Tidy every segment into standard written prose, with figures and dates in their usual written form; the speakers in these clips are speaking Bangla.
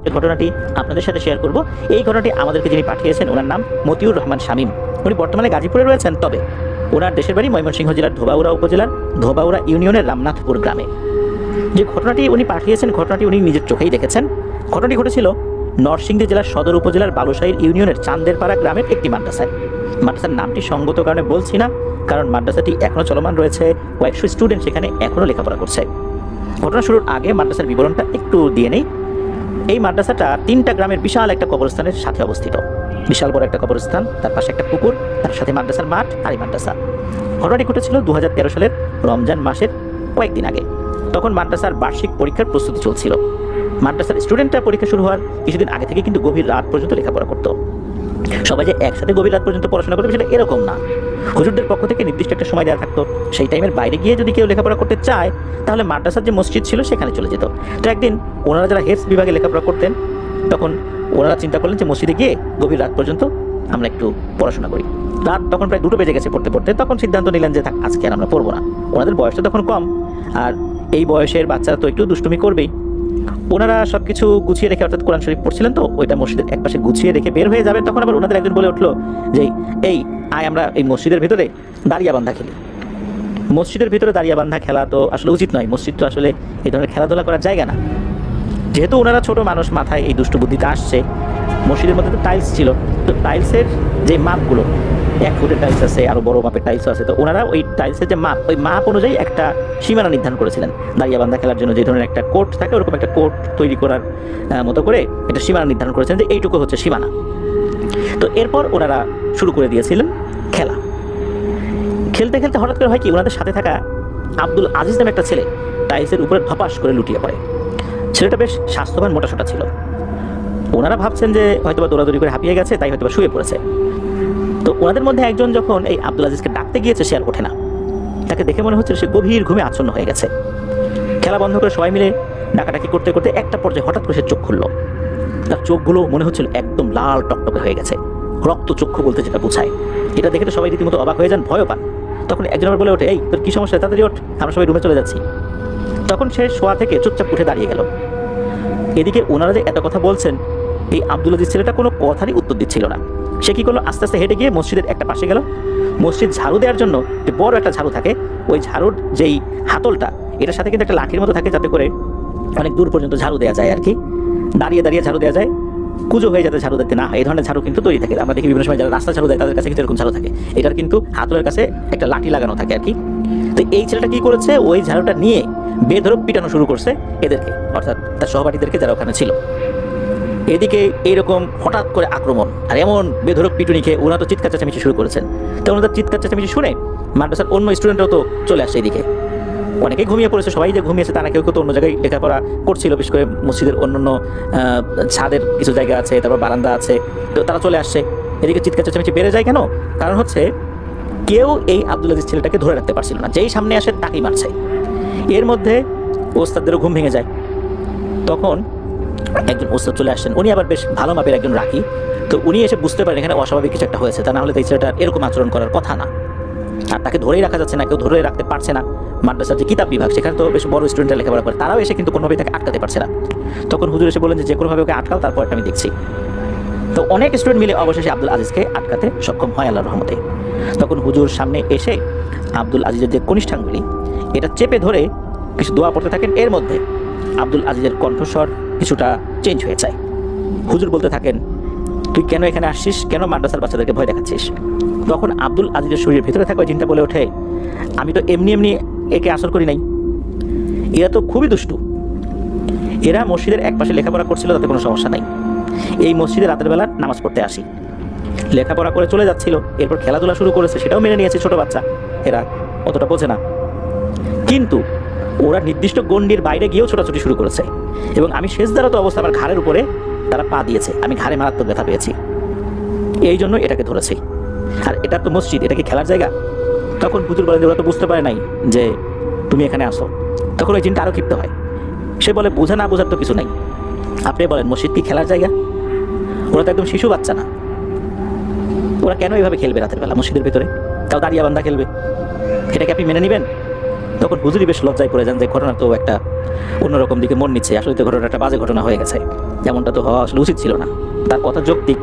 যে ঘটনাটি আপনাদের সাথে শেয়ার করব, এই ঘটনাটি আমাদেরকে যিনি পাঠিয়েছেন ওনার নাম মতিউর রহমান শামীম। উনি বর্তমানে গাজীপুরে রয়েছেন, তবে ওনার দেশের বাড়ি ময়মনসিংহ জেলার ধোবাউড়া উপজেলার ধোবাউড়া ইউনিয়নের রামনাথপুর গ্রামে। যে ঘটনাটি উনি পাঠিয়েছেন, ঘটনাটি উনি নিজের চোখেই দেখেছেন। ঘটনাটি ঘটেছিল নরসিংদী জেলার সদর উপজেলার বালুশাহীর ইউনিয়নের চান্দেরপাড়া গ্রামের একটি মাদ্রাসায়। মাদ্রাসার নামটি সঙ্গত কারণে বলছি না, কারণ মাদ্রাসাটি এখনও চলমান রয়েছে, কয়েকশো স্টুডেন্ট সেখানে এখনও লেখাপড়া করছে। ঘটনা শুরুর আগে মাদ্রাসার বিবরণটা একটু দিয়ে নেই। এই মাদ্রাসাটা 3টা গ্রামের বিশাল একটা কবরস্থানের সাথে অবস্থিত। বিশাল বড় একটা কবরস্থান, তার পাশে একটা পুকুর, তার সাথে মাদ্রাসার মাঠ আর এই মাদ্রাসা। ঘটনাটি ঘটেছিল 2013 সালের রমজান মাসের কয়েকদিন আগে। তখন মাদ্রাসার বার্ষিক পরীক্ষার প্রস্তুতি চলছিল। মাদ্রাসার স্টুডেন্টরা পরীক্ষা শুরু হওয়ার কিছুদিন আগে থেকে কিন্তু গভীর রাত পর্যন্ত লেখাপড়া করতো। সবাই যে একসাথে গভীর রাত পর্যন্ত পড়াশোনা করবে সেটা এরকম না। হুজুরদের পক্ষ থেকে নির্দিষ্ট একটা সময় দেওয়া থাকতো, সেই টাইমের বাইরে গিয়ে যদি কেউ লেখাপড়া করতে চায় তাহলে মাদ্রাসার যে মসজিদ ছিল সেখানে চলে যেত। তো একদিন ওনারা যারা হেফজ বিভাগে লেখাপড়া করতেন, তখন ওনারা চিন্তা করলেন যে মসজিদে গিয়ে গভীর রাত পর্যন্ত আমরা একটু পড়াশোনা করি। রাত তখন প্রায় 2টো বেজে গেছে পড়তে পড়তে। তখন সিদ্ধান্ত নিলেন যে থাক, আজকে আর আমরা পড়বো না। ওনাদের বয়সটা তখন কম, আর এই বয়সের বাচ্চারা তো একটু দুষ্টুমি করবেই। ওনারা সব কিছু গুছিয়ে রেখে, অর্থাৎ কোরআন শরীফ পড়ছিলেন, তো ওইটা মসজিদের একপাশে গুছিয়ে রেখে বের হয়ে যাবেন। তখন আবার ওনাদের একজন বলে উঠলো যে এই আয় আমরা এই মসজিদের ভিতরে দাঁড়িয়া বান্ধা খেলি। মসজিদের ভিতরে দাঁড়িয়া বান্ধা খেলা তো আসলে উচিত নয়, মসজিদ তো আসলে এই ধরনের খেলাধুলা করার জায়গা না। যেহেতু ওনারা ছোট মানুষ, মাথায় এই দুষ্ট বুদ্ধিটা আসছে। মসজিদের মধ্যে তো টাইলস ছিল, তো টাইলসের যে মাপগুলো, 1 ফুটের টাইলস আছে, আরও বড় মাপের টাইলস আছে, তো ওনারা ওই টাইলসের যে মাপ, ওই মাপ অনুযায়ী একটা সীমানা নির্ধারণ করেছিলেন। দাঁড়িয়া বান্ধা খেলার জন্য যে ধরনের একটা কোর্ট থাকে, ওরকম একটা কোর্ট তৈরি করার মতো করে একটা সীমানা নির্ধারণ করেছেন যে এইটুকু হচ্ছে সীমানা। তো এরপর ওনারা শুরু করে দিয়েছিলেন খেলা। খেলতে খেলতে হঠাৎ করে হয় কি, ওনাদের সাথে থাকা আব্দুল আজিজ নামে একটা ছেলে টাইলসের উপরে ধপাস করে লুটিয়ে পড়ে। ছেলেটা বেশ স্বাস্থ্যবান, মোটাসোটা ছিল। ওনারা ভাবছেন যে হয়তোবা দৌড়াদৌড়ি করে হাঁপিয়ে গেছে, তাই হয়তোবা শুয়ে পড়েছে। তো ওনাদের মধ্যে একজন যখন এই আব্দুল আজিজকে ডাকতে গিয়েছে, সে আর ওঠে না। তাকে দেখে মনে হচ্ছে সে গভীর ঘুমে আচ্ছন্ন হয়ে গেছে। খেলা বন্ধ করে সবাই মিলে ডাকাডাকি করতে করতে একটা পর্যায়ে হঠাৎ করে সে চোখ খুলল। তার চোখগুলো মনে হচ্ছিল একদম লাল টকটকে হয়ে গেছে, রক্ত চক্ষু বলতে যেটা বোঝায়। এটা দেখে তো সবাই রীতিমতো অবাক হয়ে যান, ভয়ও পান। তখন একজন আবার বলে ওঠে, এই তোর কী সমস্যা, তাড়াতাড়ি ওঠ, আমরা সবাই রুমে চলে যাচ্ছি। তখন সে শোয়া থেকে চুপচাপ উঠে দাঁড়িয়ে গেল। এদিকে ওনারা যে এত কথা বলছেন, এই আব্দুল আজিজ ছেলেটা কোনো কথারই উত্তর দিচ্ছিল না। সে কী করলো, আস্তে আস্তে হেঁটে গিয়ে মসজিদের একটা পাশে গেল। মসজিদ ঝাড়ু দেওয়ার জন্য যে বড় একটা ঝাড়ু থাকে, ওই ঝাড়ুর যেই হাতলটা, এটার সাথে কিন্তু একটা লাঠির মতো থাকে, যাতে করে অনেক দূর পর্যন্ত ঝাড়ু দেওয়া যায় আর কি। দাঁড়িয়ে দাঁড়িয়ে ঝাড়ু দেওয়া যায়, কুজো হয়ে যাতে ঝাড়ু দিতে না হয়, এই ধরনের ঝাড়ু কিন্তু তৈরি থাকে। আমরা দেখি বিভিন্ন সময় যারা রাস্তা ঝাড়ু দেয় তাদের কাছে কিন্তু এরকম ঝাড়ু থাকে। এটার কিন্তু হাতলের কাছে একটা লাঠি লাগানো থাকে আর কি। তো এই ছেলেটা কী করেছে, ওই ঝাড়ুটা নিয়ে বেধড়ক পিটানো শুরু করছে এদেরকে, অর্থাৎ তার সহপাঠীদেরকে যারা ওখানে ছিল। এদিকে এইরকম হঠাৎ করে আক্রমণ আর এমন বেধড়ক পিটুনি খেয়ে ওরা তো চিৎকার চেঁচামেচি শুরু করেছেন। তো ওনাদের চিৎকার চেঁচামেচি শুনে মাদ্রাসার অন্য স্টুডেন্টরাও তো চলে আসছে এদিকে। অনেকেই ঘুমিয়ে পড়েছে, সবাই যে ঘুমিয়েছে তা না, কেউ কেউ তো অন্য জায়গায় লেখাপড়া করছিল, বিশেষ করে মসজিদের অন্যান্য ছাদের কিছু জায়গা আছে, তারপর বারান্দা আছে, তো তারা চলে আসছে। এদিকে চিৎকার চেঁচামেচি বেড়ে যায় কেন, কারণ হচ্ছে কেউ এই আব্দুল আজিজ ছেলেটাকে ধরে রাখতে পারছিল না, যেই সামনে আসে তাকেই মারছে। এর মধ্যে ওস্তাদদেরও ঘুম ভেঙে যায়। তখন একজন ওস্তাদ চলে আসছেন, উনি আবার বেশ ভালো মাপের একজন রাখি। তো উনি এসে বুঝতে পারেন এখানে অস্বাভাবিক কিছু একটা হয়েছে, তা না হলে এই ছেলেটার এরকম আচরণ করার কথা না। আর তাকে ধরেই রাখা যাচ্ছে না, কেউ ধরে রাখতে পারছে না। মাদ্রাসার যে কিতাব বিভাগ, সেখানে তো বেশ বড় স্টুডেন্টরা লেখাপড়া করে, তারাও এসে কিন্তু কোনোভাবেই তাকে আটকাতে পারছে না। তখন হুজুর এসে বললেন যে কোনোভাবে ওকে আটকাও, তারপর আমি দেখছি। তো অনেক স্টুডেন্ট মিলে অবশেষে আব্দুল আজিজকে আটকাতে সক্ষম হয় আল্লাহর রহমতে। তখন হুজুর সামনে এসে আব্দুল আজিজের যে কনিষ্ঠাঙ্গুলি, এটা চেপে ধরে কিছু দোয়া পড়তে থাকেন। এর মধ্যে আব্দুল আজিজের কণ্ঠস্বর কিছুটা চেঞ্জ হয়ে যায়। হুজুর বলতে থাকেন, তুই কেন এখানে আসছিস, কেন মাদ্রাসার বাচ্চাদেরকে ভয় দেখাচ্ছিস? তখন আব্দুল আজিজের শরীরের ভিতরে থাকা ওই জিনটা বলে ওঠে, আমি তো এমনি এমনি একে আসর করি নাই, এরা তো খুবই দুষ্টু। এরা মসজিদের এক পাশে লেখাপড়া করছিল, তাতে কোনো সমস্যা নাই। এই মসজিদে রাতের বেলা নামাজ পড়তে আসি, লেখাপড়া করে চলে যাচ্ছিল, এরপর খেলাধুলা শুরু করেছে, সেটাও মেনে নিয়েছে ছোট বাচ্চা, এরা অতটা বোঝে না। কিন্তু ওরা নির্দিষ্ট গণ্ডির বাইরে গিয়েও ছোটাছুটি শুরু করেছে, এবং আমি শেষদারত অবস্থা, আমার ঘাড়ের উপরে তারা পা দিয়েছে, আমি ঘাড়ে মারাত্মক ব্যথা পেয়েছি, এই জন্য এটাকে ধরেছি। আর এটা তো মসজিদ, এটা কি খেলার জায়গা? তখন হুজুর বলেন যে ওরা তো বুঝতে পারে নাই যে তুমি এখানে আসো। তখন ওই জিনটা আরও ক্ষিপ্ত হয়, সে বলে বোঝা না বোঝার তো কিছু নাই, আপনি বলেন মসজিদ কি খেলার জায়গা? ওরা তো একদম শিশু বাচ্চা না, ওরা কেন এইভাবে খেলবে রাতের বেলা মসজিদের ভিতরে, তাও দাঁড়িয়ে বান্ধা খেলবে? এটাকে আপনি মেনে নেবেন? তখন হুজুরই বেশ লজ্জায় পড়ে যান যে ঘটনা তো একটা অন্যরকম দিকে মন নিচ্ছে, আসলে তো ঘটনা একটা বাজে ঘটনা হয়ে গেছে। যেমনটা তো হওয়া আসলে উচিত ছিল না। তার কথা যৌক্তিক,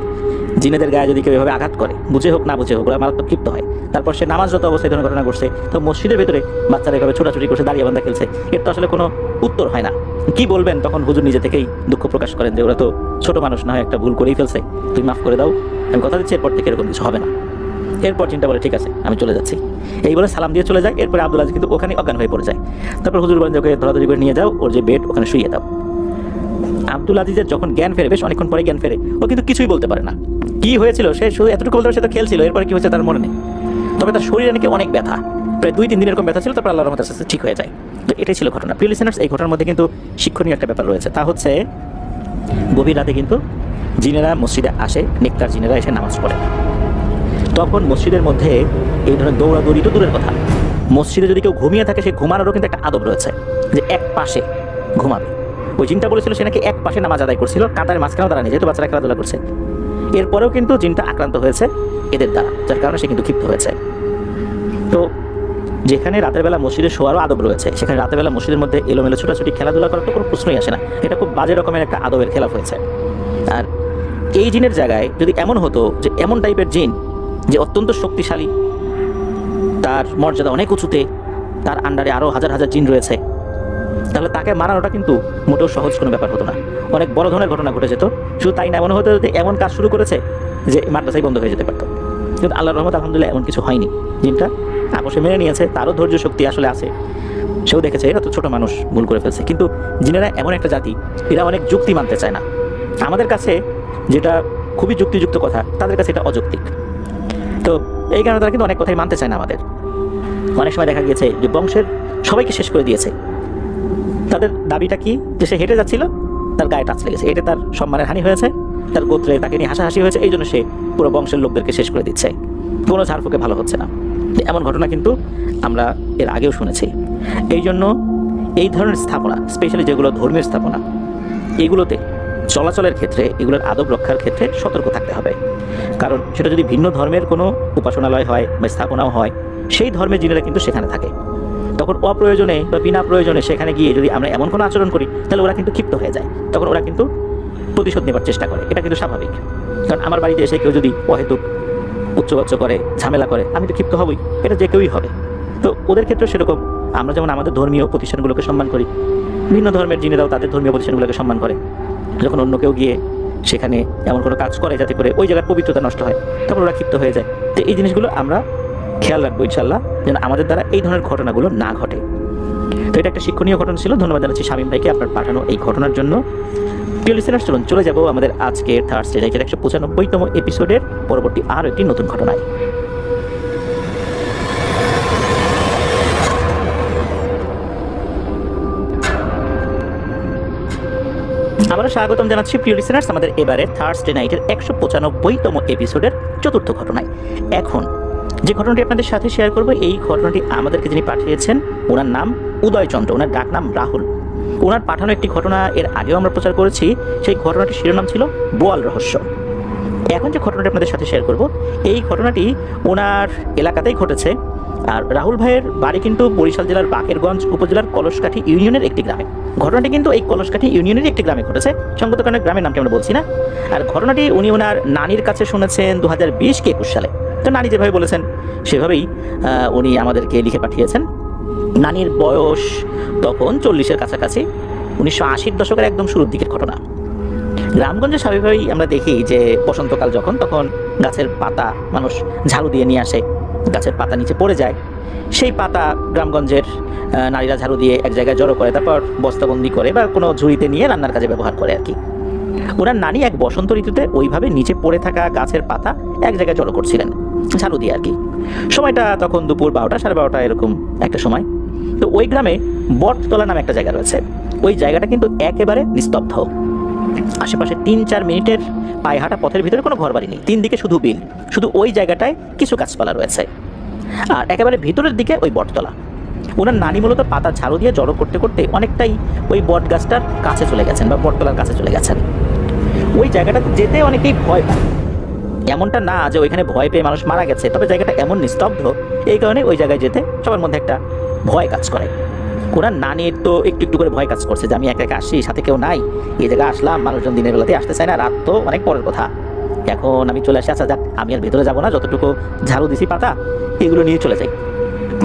জিনেদের গায়ে যদি কেউ এভাবে আঘাত করে, বুঝে হোক না বুঝে হোক, ওরা মারাত্মক ক্ষিপ্ত হয়। তারপর সে নামাজরত অবস্থায় ধরনের ঘটনা করছে, তো মসজিদের ভেতরে বাচ্চারা এভাবে ছোটাছুটি করছে, দাঁড়িয়ে বান্ধা খেলছে, এর তো আসলে কোনো উত্তর হয় না। কি বলবেন তখন? হুজুর নিজে থেকেই দুঃখ প্রকাশ করেন যে ওরা তো ছোট মানুষ, না হয় একটা ভুল করেই ফেলছে, তুমি মাফ করে দাও, আমি কথা দিচ্ছি এরপর থেকে এরকম কিছু হবে না। এরপর চিন্তা বলে ঠিক আছে আমি চলে যাচ্ছি, এই বলে সালাম দিয়ে চলে যায়। এরপরে আব্দুল আজিজ কিন্তু ওখানে অজ্ঞান হয়ে পড়ে যায়। তারপর হুজুর বলেন যে ওকে ধরাধরি করে নিয়ে যাও, ওর যে বেড ওখানে শুয়ে দাও। আব্দুল আজিজের যখন জ্ঞান ফেরে, বেশ অনেকক্ষণ পরে জ্ঞান ফেরে, ও কিন্তু কিছুই বলতে পারে না। কি হয়েছিল সে শুধু এতটুকু বলতে, সে তো খেলছিল, এরপরে কি হয়েছে তার মনে নেই। তবে তার শরীরে নাকি অনেক ব্যথা, প্রায় 2-3 দিন এরকম ব্যথা ছিল, তারপর আল্লাহর রহমতে আস্তে আস্তে ঠিক হয়ে যায়। তো এটাই ছিল ঘটনা। প্রিয় লিসেনার্স, এই ঘটনার মধ্যে কিন্তু শিক্ষণীয় একটা ব্যাপার রয়েছে, তা হচ্ছে গভীর রাতে কিন্তু জিনেরা মসজিদে আসে, নেককার জিনেরা এসে নামাজ পড়ে। তখন মসজিদের মধ্যে এই ধরনের দৌড়াদৌড়ি তো দূরের কথা, মসজিদে যদি কেউ ঘুমিয়ে থাকে, সে ঘুমানোরও কিন্তু একটা আদব রয়েছে, যে এক পাশে ঘুমাবে। ওই জিনটা বলেছিল সে নাকি এক পাশে নামাজ আদায় করছিল, কাঁটার মাঝখানেও দাঁড়ানি, যেহেতু বাচ্চারা খেলাধুলা করছে। এরপরেও কিন্তু জিনটা আক্রান্ত হয়েছে এদের দ্বারা, যার কারণে সে কিন্তু ক্ষিপ্ত হয়েছে। তো যেখানে রাতের বেলা মসজিদে শোয়ারও আদব রয়েছে, সেখানে রাতের বেলা মসজিদের মধ্যে এলোমেলো ছোটাছুটি খেলাধুলা করার তো কোনো প্রশ্নই আসে না। এটা খুব বাজে রকমের একটা আদবের খেলাফ হয়েছে। আর এই জিনের জায়গায় যদি এমন হতো যে এমন টাইপের জিন যে অত্যন্ত শক্তিশালী, তার মর্যাদা অনেক উঁচুতে, তার আন্ডারে আরও হাজার হাজার জিন রয়েছে, তাহলে তাকে মারানোটা কিন্তু মোটেও সহজ কোনো ব্যাপার হতো না, অনেক বড় ধরনের ঘটনা ঘটে যেত। শুধু তাই না, এমন হতো যে এমন কাজ শুরু করেছে যে মাদ্রাসাই বন্ধ হয়ে যেতে পারতো। কিন্তু আল্লাহর রহমত আলহামদুলিল্লাহ এমন কিছু হয়নি। জিনটা আপোষে মেনে নিয়েছে, তারও ধৈর্য শক্তি আসলে আছে, সেও দেখেছে এরা তো ছোট মানুষ, ভুল করে ফেলছে। কিন্তু জিনেরা এমন একটা জাতি, এরা অনেক যুক্তি মানতে চায় না। আমাদের কাছে যেটা খুবই যুক্তিযুক্ত কথা, তাদের কাছে এটা অযৌক্তিক। তো এই কারণে তারা কিন্তু অনেক কথাই মানতে চায় না আমাদের। অনেক সময় দেখা গিয়েছে যে বংশের সবাইকে শেষ করে দিয়েছে। তাদের দাবিটা কি? যে সে হেঁটে যাচ্ছিল, তার গায়ে টাচ লেগেছে, এটা তার সম্মানের হানি হয়েছে, তার গোত্রে তাকে নিয়ে হাসাহাসি হয়েছে, এই জন্য সে পুরো বংশের লোকদেরকে শেষ করে দিচ্ছে, কোনো ঝাড়ফুঁকে ভালো হচ্ছে না। এমন ঘটনা কিন্তু আমরা এর আগেও শুনেছি। এই জন্য এই ধরনের স্থাপনা, স্পেশালি যেগুলো ধর্মীয় স্থাপনা, এগুলোতে চলাচলের ক্ষেত্রে, এগুলোর আদব রক্ষার ক্ষেত্রে সতর্ক থাকতে হবে। কারণ সেটা যদি ভিন্ন ধর্মের কোনো উপাসনালয় হয় বা স্থাপনাও হয়, সেই ধর্মের জিনেরা কিন্তু সেখানে থাকে। তখন অপ্রয়োজনে বা বিনা প্রয়োজনে সেখানে গিয়ে যদি আমরা এমন কোনো আচরণ করি, তাহলে ওরা কিন্তু ক্ষিপ্ত হয়ে যায়, তখন ওরা কিন্তু প্রতিশোধ নেবার চেষ্টা করে। এটা কিন্তু স্বাভাবিক। কারণ আমার বাড়িতে এসে কেউ যদি অহেতুক উচ্চবাচ্য করে, ঝামেলা করে, আমি তো ক্ষিপ্ত হবই, এটা যে কেউই হবে। তো ওদের ক্ষেত্রে সেরকম, আমরা যেমন আমাদের ধর্মীয় প্রতিষ্ঠানগুলোকে সম্মান করি, ভিন্ন ধর্মের জিনেরাও তাদের ধর্মীয় প্রতিষ্ঠানগুলোকে সম্মান করে। যখন অন্য কেউ গিয়ে সেখানে এমন কোনো কাজ করে যাতে করে ওই জায়গার পবিত্রতা নষ্ট হয়, তখন ওরা ক্ষিপ্ত হয়ে যায়। তো এই জিনিসগুলো আমরা খেয়াল রাখবো ইনশাল্লাহ, যেন আমাদের দ্বারা এই ধরনের ঘটনাগুলো না ঘটে। তো এটা একটা শিক্ষণীয় ঘটনা ছিল। ধন্যবাদ জানাচ্ছি শামীম ভাইকে আপনার পাঠানো এই ঘটনার জন্য। প্রিয় লিসেনার্স, চলুন চলে যাবো আমাদের আজকের থার্সডে নাইটের 195তম এপিসোডের পরবর্তী আরও একটি নতুন ঘটনায়। আবারও স্বাগতম জানাচ্ছি প্রিয় লিসেনার্স আমাদের এবারে থার্সডে নাইটের 195তম এপিসোডের চতুর্থ ঘটনায়। এখন যে ঘটনাটি আপনাদের সাথে শেয়ার করব, এই ঘটনাটি আমাদেরকে যিনি পাঠিয়েছেন, ওনার নাম উদয়চন্দ্র, ওনার ডাক নাম রাহুল। ওনার পাঠানো একটি ঘটনা এর আগেও আমরা প্রচার করেছি। সেই ঘটনাটির শিরোনাম ছিল বোয়াল রহস্য। এখন যে ঘটনাটি আপনাদের সাথে শেয়ার করব, এই ঘটনাটি ওনার এলাকাতেই ঘটেছে। আর রাহুল ভাইয়ের বাড়ি কিন্তু বরিশাল জেলার বাকেরগঞ্জ উপজেলার কলসকাঠি ইউনিয়নের একটি গ্রামে। ঘটনাটি কিন্তু এই কলসকাঠি ইউনিয়নের একটি গ্রামে ঘটেছে, সঙ্গত কারণে গ্রামের নামটি আমরা বলছি না। আর ঘটনাটি উনি ওনার নানির কাছে শুনেছেন 2020-21 সালে। তো নানি যেভাবে বলেছেন সেভাবেই উনি আমাদেরকে লিখে পাঠিয়েছেন। নানির বয়স তখন 40-এর কাছাকাছি, 1980-র দশকের একদম শুরুর দিকের ঘটনা। গ্রামগঞ্জে স্বাভাবিকভাবেই আমরা দেখি যে বসন্তকাল যখন, তখন গাছের পাতা মানুষ ঝাড়ু দিয়ে নিয়ে আসে, গাছের পাতা নিচে পড়ে যায়, সেই পাতা গ্রামগঞ্জের নারীরা ঝাড়ু দিয়ে এক জায়গায় জড়ো করে, তারপর বস্তাবন্দি করে বা কোনো ঝুড়িতে নিয়ে রান্নার কাজে ব্যবহার করে আর কি। ওনার নানি এক বসন্ত ঋতুতে ওইভাবে নিচে পড়ে থাকা গাছের পাতা এক জায়গায় জড়ো করছিলেন ঝাড়ু দিয়ে আর কি। সময়টা তখন দুপুর 12টা 12:30 এরকম একটা সময়। তো ওই গ্রামে বটতলা নামে একটা জায়গা রয়েছে। ওই জায়গাটা কিন্তু একেবারে নিস্তব্ধ। আশেপাশে 3-4 মিনিটের পায়ে হাঁটা পথের ভিতরে কোনো ঘরবাড়ি নেই, 3 দিকে শুধু বিল, শুধু ওই জায়গাটায় কিছু গাছপালা রয়েছে। আর একেবারে ভিতরের দিকে ওই বটতলা। ওনার নানি মূলত পাতা ঝাড়ু দিয়ে জড়ো করতে করতে অনেকটাই ওই বট গাছটার কাছে চলে গেছেন বা বটতলার কাছে চলে গেছেন। ওই জায়গাটাতে যেতে অনেকেই ভয় পায়, এমনটা না যে ওইখানে ভয় পেয়ে মানুষ মারা গেছে, তবে জায়গাটা এমন নিস্তব্ধ, এই কারণে ওই জায়গায় যেতে সবার মধ্যে একটা ভয় কাজ করে। ওনার নানির তো একটু একটু করে ভয় কাজ করছে যে আমি একা একা আসছি, সাথে কেউ নাই, এই জায়গায় আসলাম, মানুষজন দিনের বেলাতে আসতে চায় না, রাত তো অনেক পরের কথা, এখন আমি চলে আসি, আচ্ছা যাক আমি আর ভেতরে যাবো না, যতটুকু ঝাড়ু দিছি পাতা এগুলো নিয়ে চলে যাই।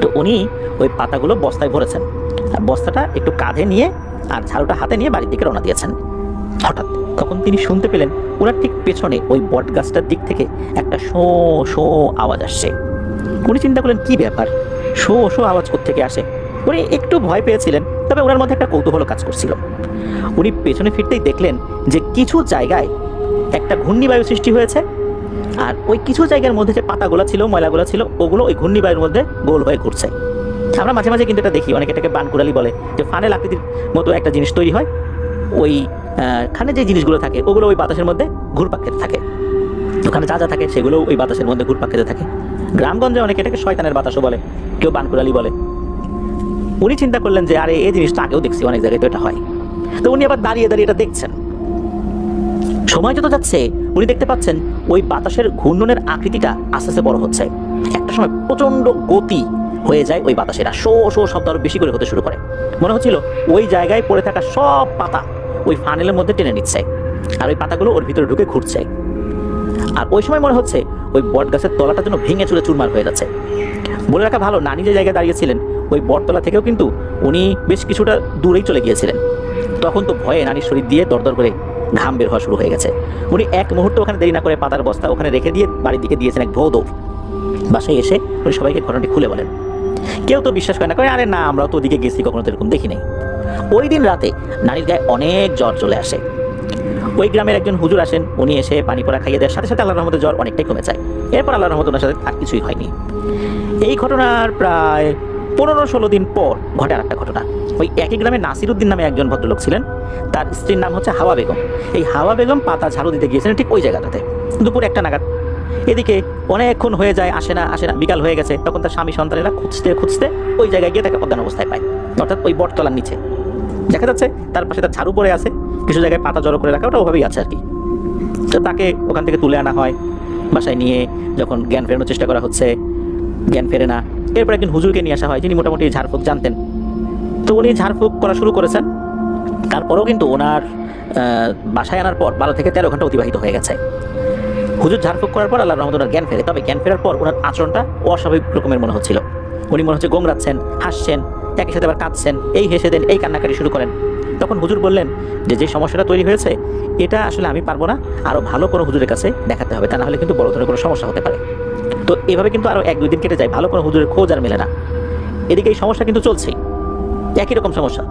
তো উনি ওই পাতাগুলো বস্তায় ভরেছেন আর বস্তাটা একটু কাঁধে নিয়ে আর ঝাড়ুটা হাতে নিয়ে বাড়ির দিকে রওনা দিয়েছেন। হঠাৎ তখন তিনি শুনতে পেলেন ওনার ঠিক পেছনে ওই বট গাছটার দিক থেকে একটা শো শো আওয়াজ আসছে। উনি চিন্তা করলেন কি ব্যাপার, শো শো আওয়াজ কোত্থেকে আসে। উনি একটু ভয় পেয়েছিলেন, তবে ওনার মধ্যে একটা কৌতূহল কাজ করছিল। উনি পেছনে ফিরতেই দেখলেন যে কিছু জায়গায় একটা ঘূর্ণিবায়ু সৃষ্টি হয়েছে, আর ওই কিছু জায়গার মধ্যে যে পাতাগুলো ছিল, ময়লাগুলো ছিল, ওগুলো ওই ঘূর্ণিবায়ুর মধ্যে গোল হয়ে ঘুরছে। আমরা মাঝে মাঝে কিন্তু এটা দেখি, অনেকে এটাকে বানকুড়ালি বলে, যে ফানেল আকৃতির মতো একটা জিনিস তৈরি হয়, ওই খানে যে জিনিসগুলো থাকে ওগুলো ওই বাতাসের মধ্যে ঘুরপাক খেতে থাকে, ওখানে যা যা থাকে সেগুলো ওই বাতাসের মধ্যে ঘুরপাক খেতে থাকে। গ্রামগঞ্জে অনেকে এটাকে শয়তানের বাতাসও বলে, কেউ বানকুড়ালি বলে। উনি চিন্তা করলেন যে আরে এই জিনিসটা আগেও দেখছি অনেক জায়গায়, তো এটা হয়। তো উনি আবার দাঁড়িয়ে দাঁড়িয়ে এটা দেখছেন। সময় যত যাচ্ছে উনি দেখতে পাচ্ছেন ওই বাতাসের ঘূর্ণনের আকৃতিটা আস্তে আস্তে বড় হচ্ছে। একটা সময় প্রচন্ড গতি হয়ে যায় ওই বাতাসেরা, শো শো শব্দ আরো বেশি করে হতে শুরু করে। মনে হচ্ছিল ওই জায়গায় পড়ে থাকা সব পাতা ওই ফানেলের মধ্যে টেনে নিচ্ছে, আর ওই পাতাগুলো ওর ভিতরে ঢুকে ঘুরছে। আর ওই সময় মনে হচ্ছে ওই বট গাছের তলাটা যেন ভেঙে চুরে চুরমার হয়ে যাচ্ছে। বলে রাখা ভালো, নানি যে জায়গায় দাঁড়িয়েছিলেন ওই বটতলা থেকেও কিন্তু উনি বেশ কিছুটা দূরেই চলে গিয়েছিলেন। তখন তো ভয়ে নানির শরীর দিয়ে দরদর করে ঘাম বের হওয়া শুরু হয়ে গেছে। উনি এক মুহূর্ত ওখানে দেরি না করে পাতার বস্তা ওখানে রেখে দিয়ে বাড়ির দিকে দিয়েছেন এক দৌড়। বাসায় এসে উনি সবাইকে ঘটনাটি খুলে বলেন। কেউ তো বিশ্বাস করে না, করে আরে না আমরাও তো ওদিকে গেছি, কখনো তো এরকম দেখি নাই। ওই দিন রাতে নানির গায়ে অনেক জ্বর চলে আসে। ওই গ্রামের একজন হুজুর আসেন, উনি এসে পানি পড়া খাইয়ে দেওয়ার সাথে সাথে আল্লাহর রহমতে জ্বর অনেকটাই কমে যায়। এরপর আল্লাহর রহমতে ওনার সাথে আর কিছুই হয়নি। এই ঘটনার প্রায় 15-16 দিন পর ঘটে আরেকটা ঘটনা। ওই একই গ্রামে নাসিরউদ্দিন নামে একজন ভদ্রলোক ছিলেন, তার স্ত্রীর নাম হচ্ছে হাওয়া বেগম। এই হাওয়া বেগম পাতা ঝাড়ু দিতে গিয়েছিলেন ঠিক ওই জায়গাটাতে দুপুর 1টা নাগাদ। এদিকে অনেকক্ষণ হয়ে যায়, আসে না, বিকাল হয়ে গেছে। তখন তার স্বামী সন্তানেরা খুঁজতে খুঁজতে ওই জায়গায় গিয়ে তাকে অজ্ঞান অবস্থায় পায়, অর্থাৎ ওই বটতলার নিচে দেখা যাচ্ছে তার পাশে তার ঝাড়ু পড়ে আছে, কিছু জায়গায় পাতা জড়ো করে রাখা, ওটা ওভাবেই আছে আর কি। তো তাকে ওখান থেকে তুলে আনা হয়, বাসায় নিয়ে যখন জ্ঞান ফেরানোর চেষ্টা করা হচ্ছে, জ্ঞান ফেরে না। এরপর একজন হুজুরকে নিয়ে আসা হয় যিনি মোটামুটি ঝাড়ফুঁক জানতেন। তো উনি ঝাড়ফুঁক করা শুরু করেছেন। তারপরেও কিন্তু ওনার বাসায় আনার পর 12 থেকে 13 ঘন্টা অতিবাহিত হয়ে গেছে। হুজুর ঝাড়ফুঁক করার পর আল্লাহর রহমতে ওনার জ্ঞান ফেরে। তবে জ্ঞান ফেরার পর ওনার আচরণটা অস্বাভাবিক রকমের মনে হচ্ছিল। উনি মনে হচ্ছে গোংরাচ্ছেন, হাসছেন, একই সাথে আবার কাঁদছেন, এই হেসে দেন, এই কান্নাকাটি শুরু করেন। তখন হুজুর বললেন যে যে সমস্যাটা তৈরি হয়েছে এটা আসলে আমি পারবো না, আরও ভালো কোনো হুজুরের কাছে দেখাতে হবে, তা না হলে কিন্তু বড় ধরনের কোনো সমস্যা হতে পারে। তো এভাবে কিন্তু আরও 1-2 দিন কেটে যায়, ভালো কোনো হুজুরের খোঁজ আর মেলে না। এদিকে এই সমস্যা কিন্তু চলছেই, একই রকম সমস্যা।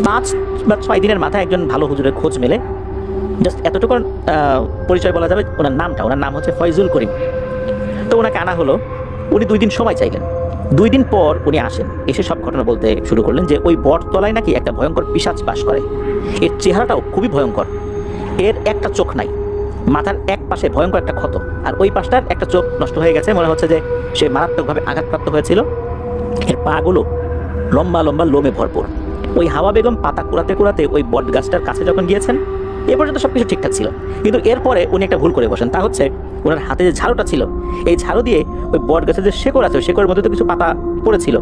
5 বা 6 দিনের মাথায় একজন ভালো হুজুরের খোঁজ মেলে। জাস্ট এতটুকু পরিচয় বলা যাবে, ওনার নাম হচ্ছে ফয়জুল করিম। তো ওনাকে আনা হলো। উনি 2 দিন সময় চাইলেন। 2 দিন পর উনি আসেন, এসে সব ঘটনা বলতে শুরু করলেন যে ওই বটতলায় নাকি একটা ভয়ঙ্কর পিশাচ বাস করে। এর চেহারাটাও খুবই ভয়ঙ্কর। এর একটা চোখ নাই, মাথার এক পাশে ভয়ঙ্কর একটা ক্ষত, আর ওই পাশটার একটা চোখ নষ্ট হয়ে গেছে, মনে হচ্ছে যে সে মারাত্মকভাবে আঘাতপ্রাপ্ত হয়েছিল। এর পাগুলো লম্বা লম্বা লোমে ভরপুর। ওই হাওয়া বেগম পাতা কুড়াতে কুড়াতে ওই বট গাছটার কাছে যখন গিয়েছেন, এ পর্যন্ত সব কিছু ঠিকঠাক ছিল, কিন্তু এরপরে উনি একটা ভুল করে বসেন। তা হচ্ছে ওনার হাতে যে ঝাড়ুটা ছিল, এই ঝাড়ু দিয়ে ওই বট গাছের যে শেকড় আছে, ওই শেকড়ের মধ্যে তো কিছু পাতা পড়েছিল,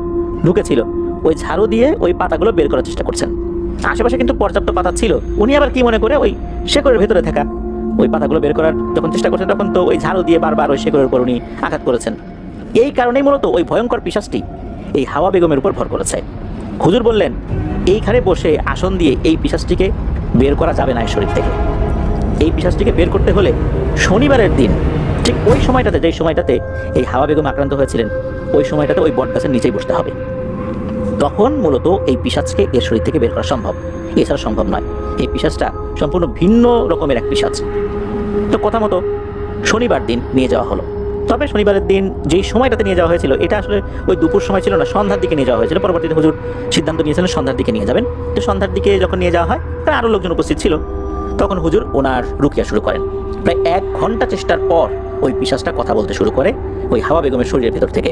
ঢুকেছিল, ওই ঝাড়ু দিয়ে ওই পাতাগুলো বের করার চেষ্টা করছেন। আশেপাশে কিন্তু পর্যাপ্ত পাতা ছিল, উনি আবার কি মনে করে ওই শেকড়ের ভেতরে থাকা ওই পাতাগুলো বের করার যখন চেষ্টা করছেন, তখন তো ওই ঝাড়ু দিয়ে বারবার ওই শেকড়ের উপর উনি আঘাত করেছেন। এই কারণেই মূলত ওই ভয়ঙ্কর পিশাচটি এই হাওয়া বেগমের উপর ভর করেছে। হুজুর বললেন এইখানে বসে আসন দিয়ে এই পিশাচটিকে বের করা যাবে না এই শরীর থেকে। এই পিশাচটিকে বের করতে হলে শনিবারের দিন ঠিক ওই সময়টাতে, যেই সময়টাতে এই হাওয়া বেগম আক্রান্ত হয়েছিলেন, ওই সময়টাতে ওই বট গাছের নিচেই বসতে হবে। তখন মূলত এই পিশাচকে এর শরীর থেকে বের করা সম্ভব, এছাড়া সম্ভব নয়। এই পিশাচটা সম্পূর্ণ ভিন্ন রকমের এক পিশাচ। তো কথা মতো শনিবার দিন নিয়ে যাওয়া হলো। তবে শনিবারের দিন যেই সময়টাতে নিয়ে যাওয়া হয়েছিল, এটা আসলে ওই দুপুর সময় ছিল না, সন্ধ্যার দিকে নিয়ে যাওয়া হয়েছিল। পরবর্তীতে হুজুর সিদ্ধান্ত নিয়েছিলেন সন্ধ্যার দিকে নিয়ে যাবেন। তো সন্ধ্যার দিকে যখন নিয়ে যাওয়া হয়, প্রায় আরও লোকজন উপস্থিত ছিল। তখন হুজুর ওনার রুকিয়া শুরু করেন। প্রায় 1 ঘন্টা চেষ্টার পর ওই পিশাচটা কথা বলতে শুরু করে ওই হাওয়া বেগমের শরীরের ভেতর থেকে।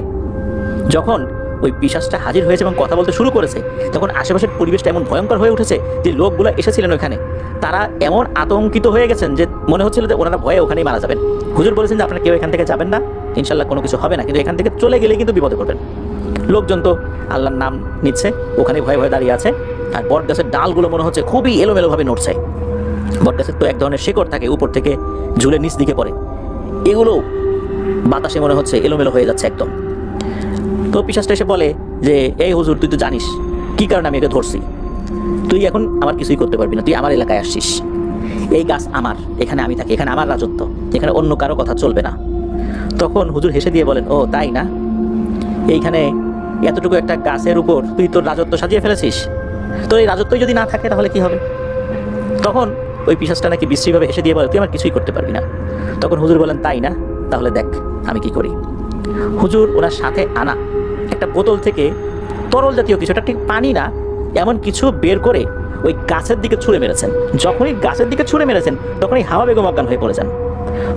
যখন ওই পিশাচটা হাজির হয়েছে এবং কথা বলতে শুরু করেছে, তখন আশেপাশের পরিবেশটা এমন ভয়ঙ্কর হয়ে উঠেছে যে লোকগুলো এসেছিলেন ওখানে, তারা এমন আতঙ্কিত হয়ে গেছেন যে মনে হচ্ছিল যে ওনারা ভয়ে ওখানেই মারা যাবেন। হুজুর বলেছেন যে আপনারা কেউ এখান থেকে যাবেন না, ইনশাল্লাহ কোনো কিছু হবে না, কিন্তু এখান থেকে চলে গেলে কিন্তু বিপদে পড়বেন। লোকজন তো আল্লাহর নাম নিচ্ছে, ওখানে ভয়ে ভয়ে দাঁড়িয়ে আছে। আর বট গাছের ডালগুলো মনে হচ্ছে খুবই এলোমেলোভাবে নড়ছে। বট গাছের তো এক ধরনের শেকড় থাকে, উপর থেকে ঝুলে নিচ দিকে পড়ে, এগুলো বাতাসে মনে হচ্ছে এলোমেলো হয়ে যাচ্ছে একদম। তো পিশাচটা এসে বলে যে, এই হুজুর, তুই তো জানিস কি কারণে আমি একে ধরছি, তুই এখন আমার কিছুই করতে পারবি না, তুই আমার এলাকায় আসছিস, এই গাছ আমার, এখানে আমি থাকি, এখানে আমার রাজত্ব, এখানে অন্য কারো কথা চলবে না। তখন হুজুর হেসে দিয়ে বলেন, ও তাই না, এইখানে এতটুকু একটা গাছের উপর তুই তোর রাজত্ব সাজিয়ে ফেলেছিস, তোর এই রাজত্বই যদি না থাকে তাহলে কি হবে? তখন ওই পিশাচটা নাকি বিশ্রীভাবে হেসে দিয়ে বলে, তুই আমার কিছুই করতে পারবি না। তখন হুজুর বলেন, তাই না, তাহলে দেখ আমি কি করি। হুজুর ওনার সাথে আনা একটা বোতল থেকে তরল জাতীয় কিছু, এটা ঠিক পানি না, এমন কিছু বের করে ওই গাছের দিকে ছুঁড়ে মেরেছেন। যখনই গাছের দিকে ছুঁড়ে মেরেছেন তখনই হাওয়া বেগম অজ্ঞান হয়ে পড়ে যান।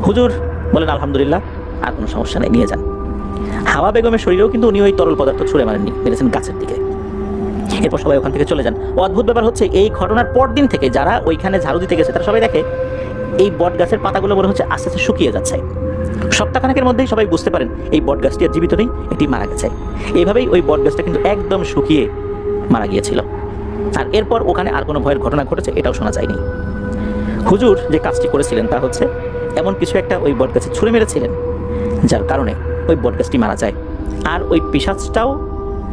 হুজুর বলেন, আলহামদুলিল্লাহ, আর কোনো সমস্যা নেই, নিয়ে যান। হাওয়া বেগমের শরীরেও কিন্তু উনি ওই তরল পদার্থ ছুঁড়ে মারেননি, মেরেছেন গাছের দিকে। এরপর সবাই ওখান থেকে চলে যান। অদ্ভুত ব্যাপার হচ্ছে, এই ঘটনার পর দিন থেকে যারা ওইখানে ঝাড়ু দিতে গেছে তারা সবাই দেখে এই বট গাছের পাতাগুলো মনে হচ্ছে আস্তে আস্তে শুকিয়ে যাচ্ছে। সপ্তাহখানেকের মধ্যেই সবাই বুঝতে পারেন এই বট গাছটি আর জীবিত নেই, এটি মারা গেছে। এইভাবেই ওই বট গাছটা কিন্তু একদম শুকিয়ে মারা গিয়েছিল। আর এরপর ওখানে আর কোনো ভয়ের ঘটনা ঘটেছে এটাও শোনা যায়নি। হুজুর যে কাজটি করেছিলেন তা হচ্ছে এমন কিছু একটা ওই বট গাছে ছুঁড়ে মেরেছিলেন যার কারণে ওই বট গাছটি মারা যায়। আর ওই পিশাচটাও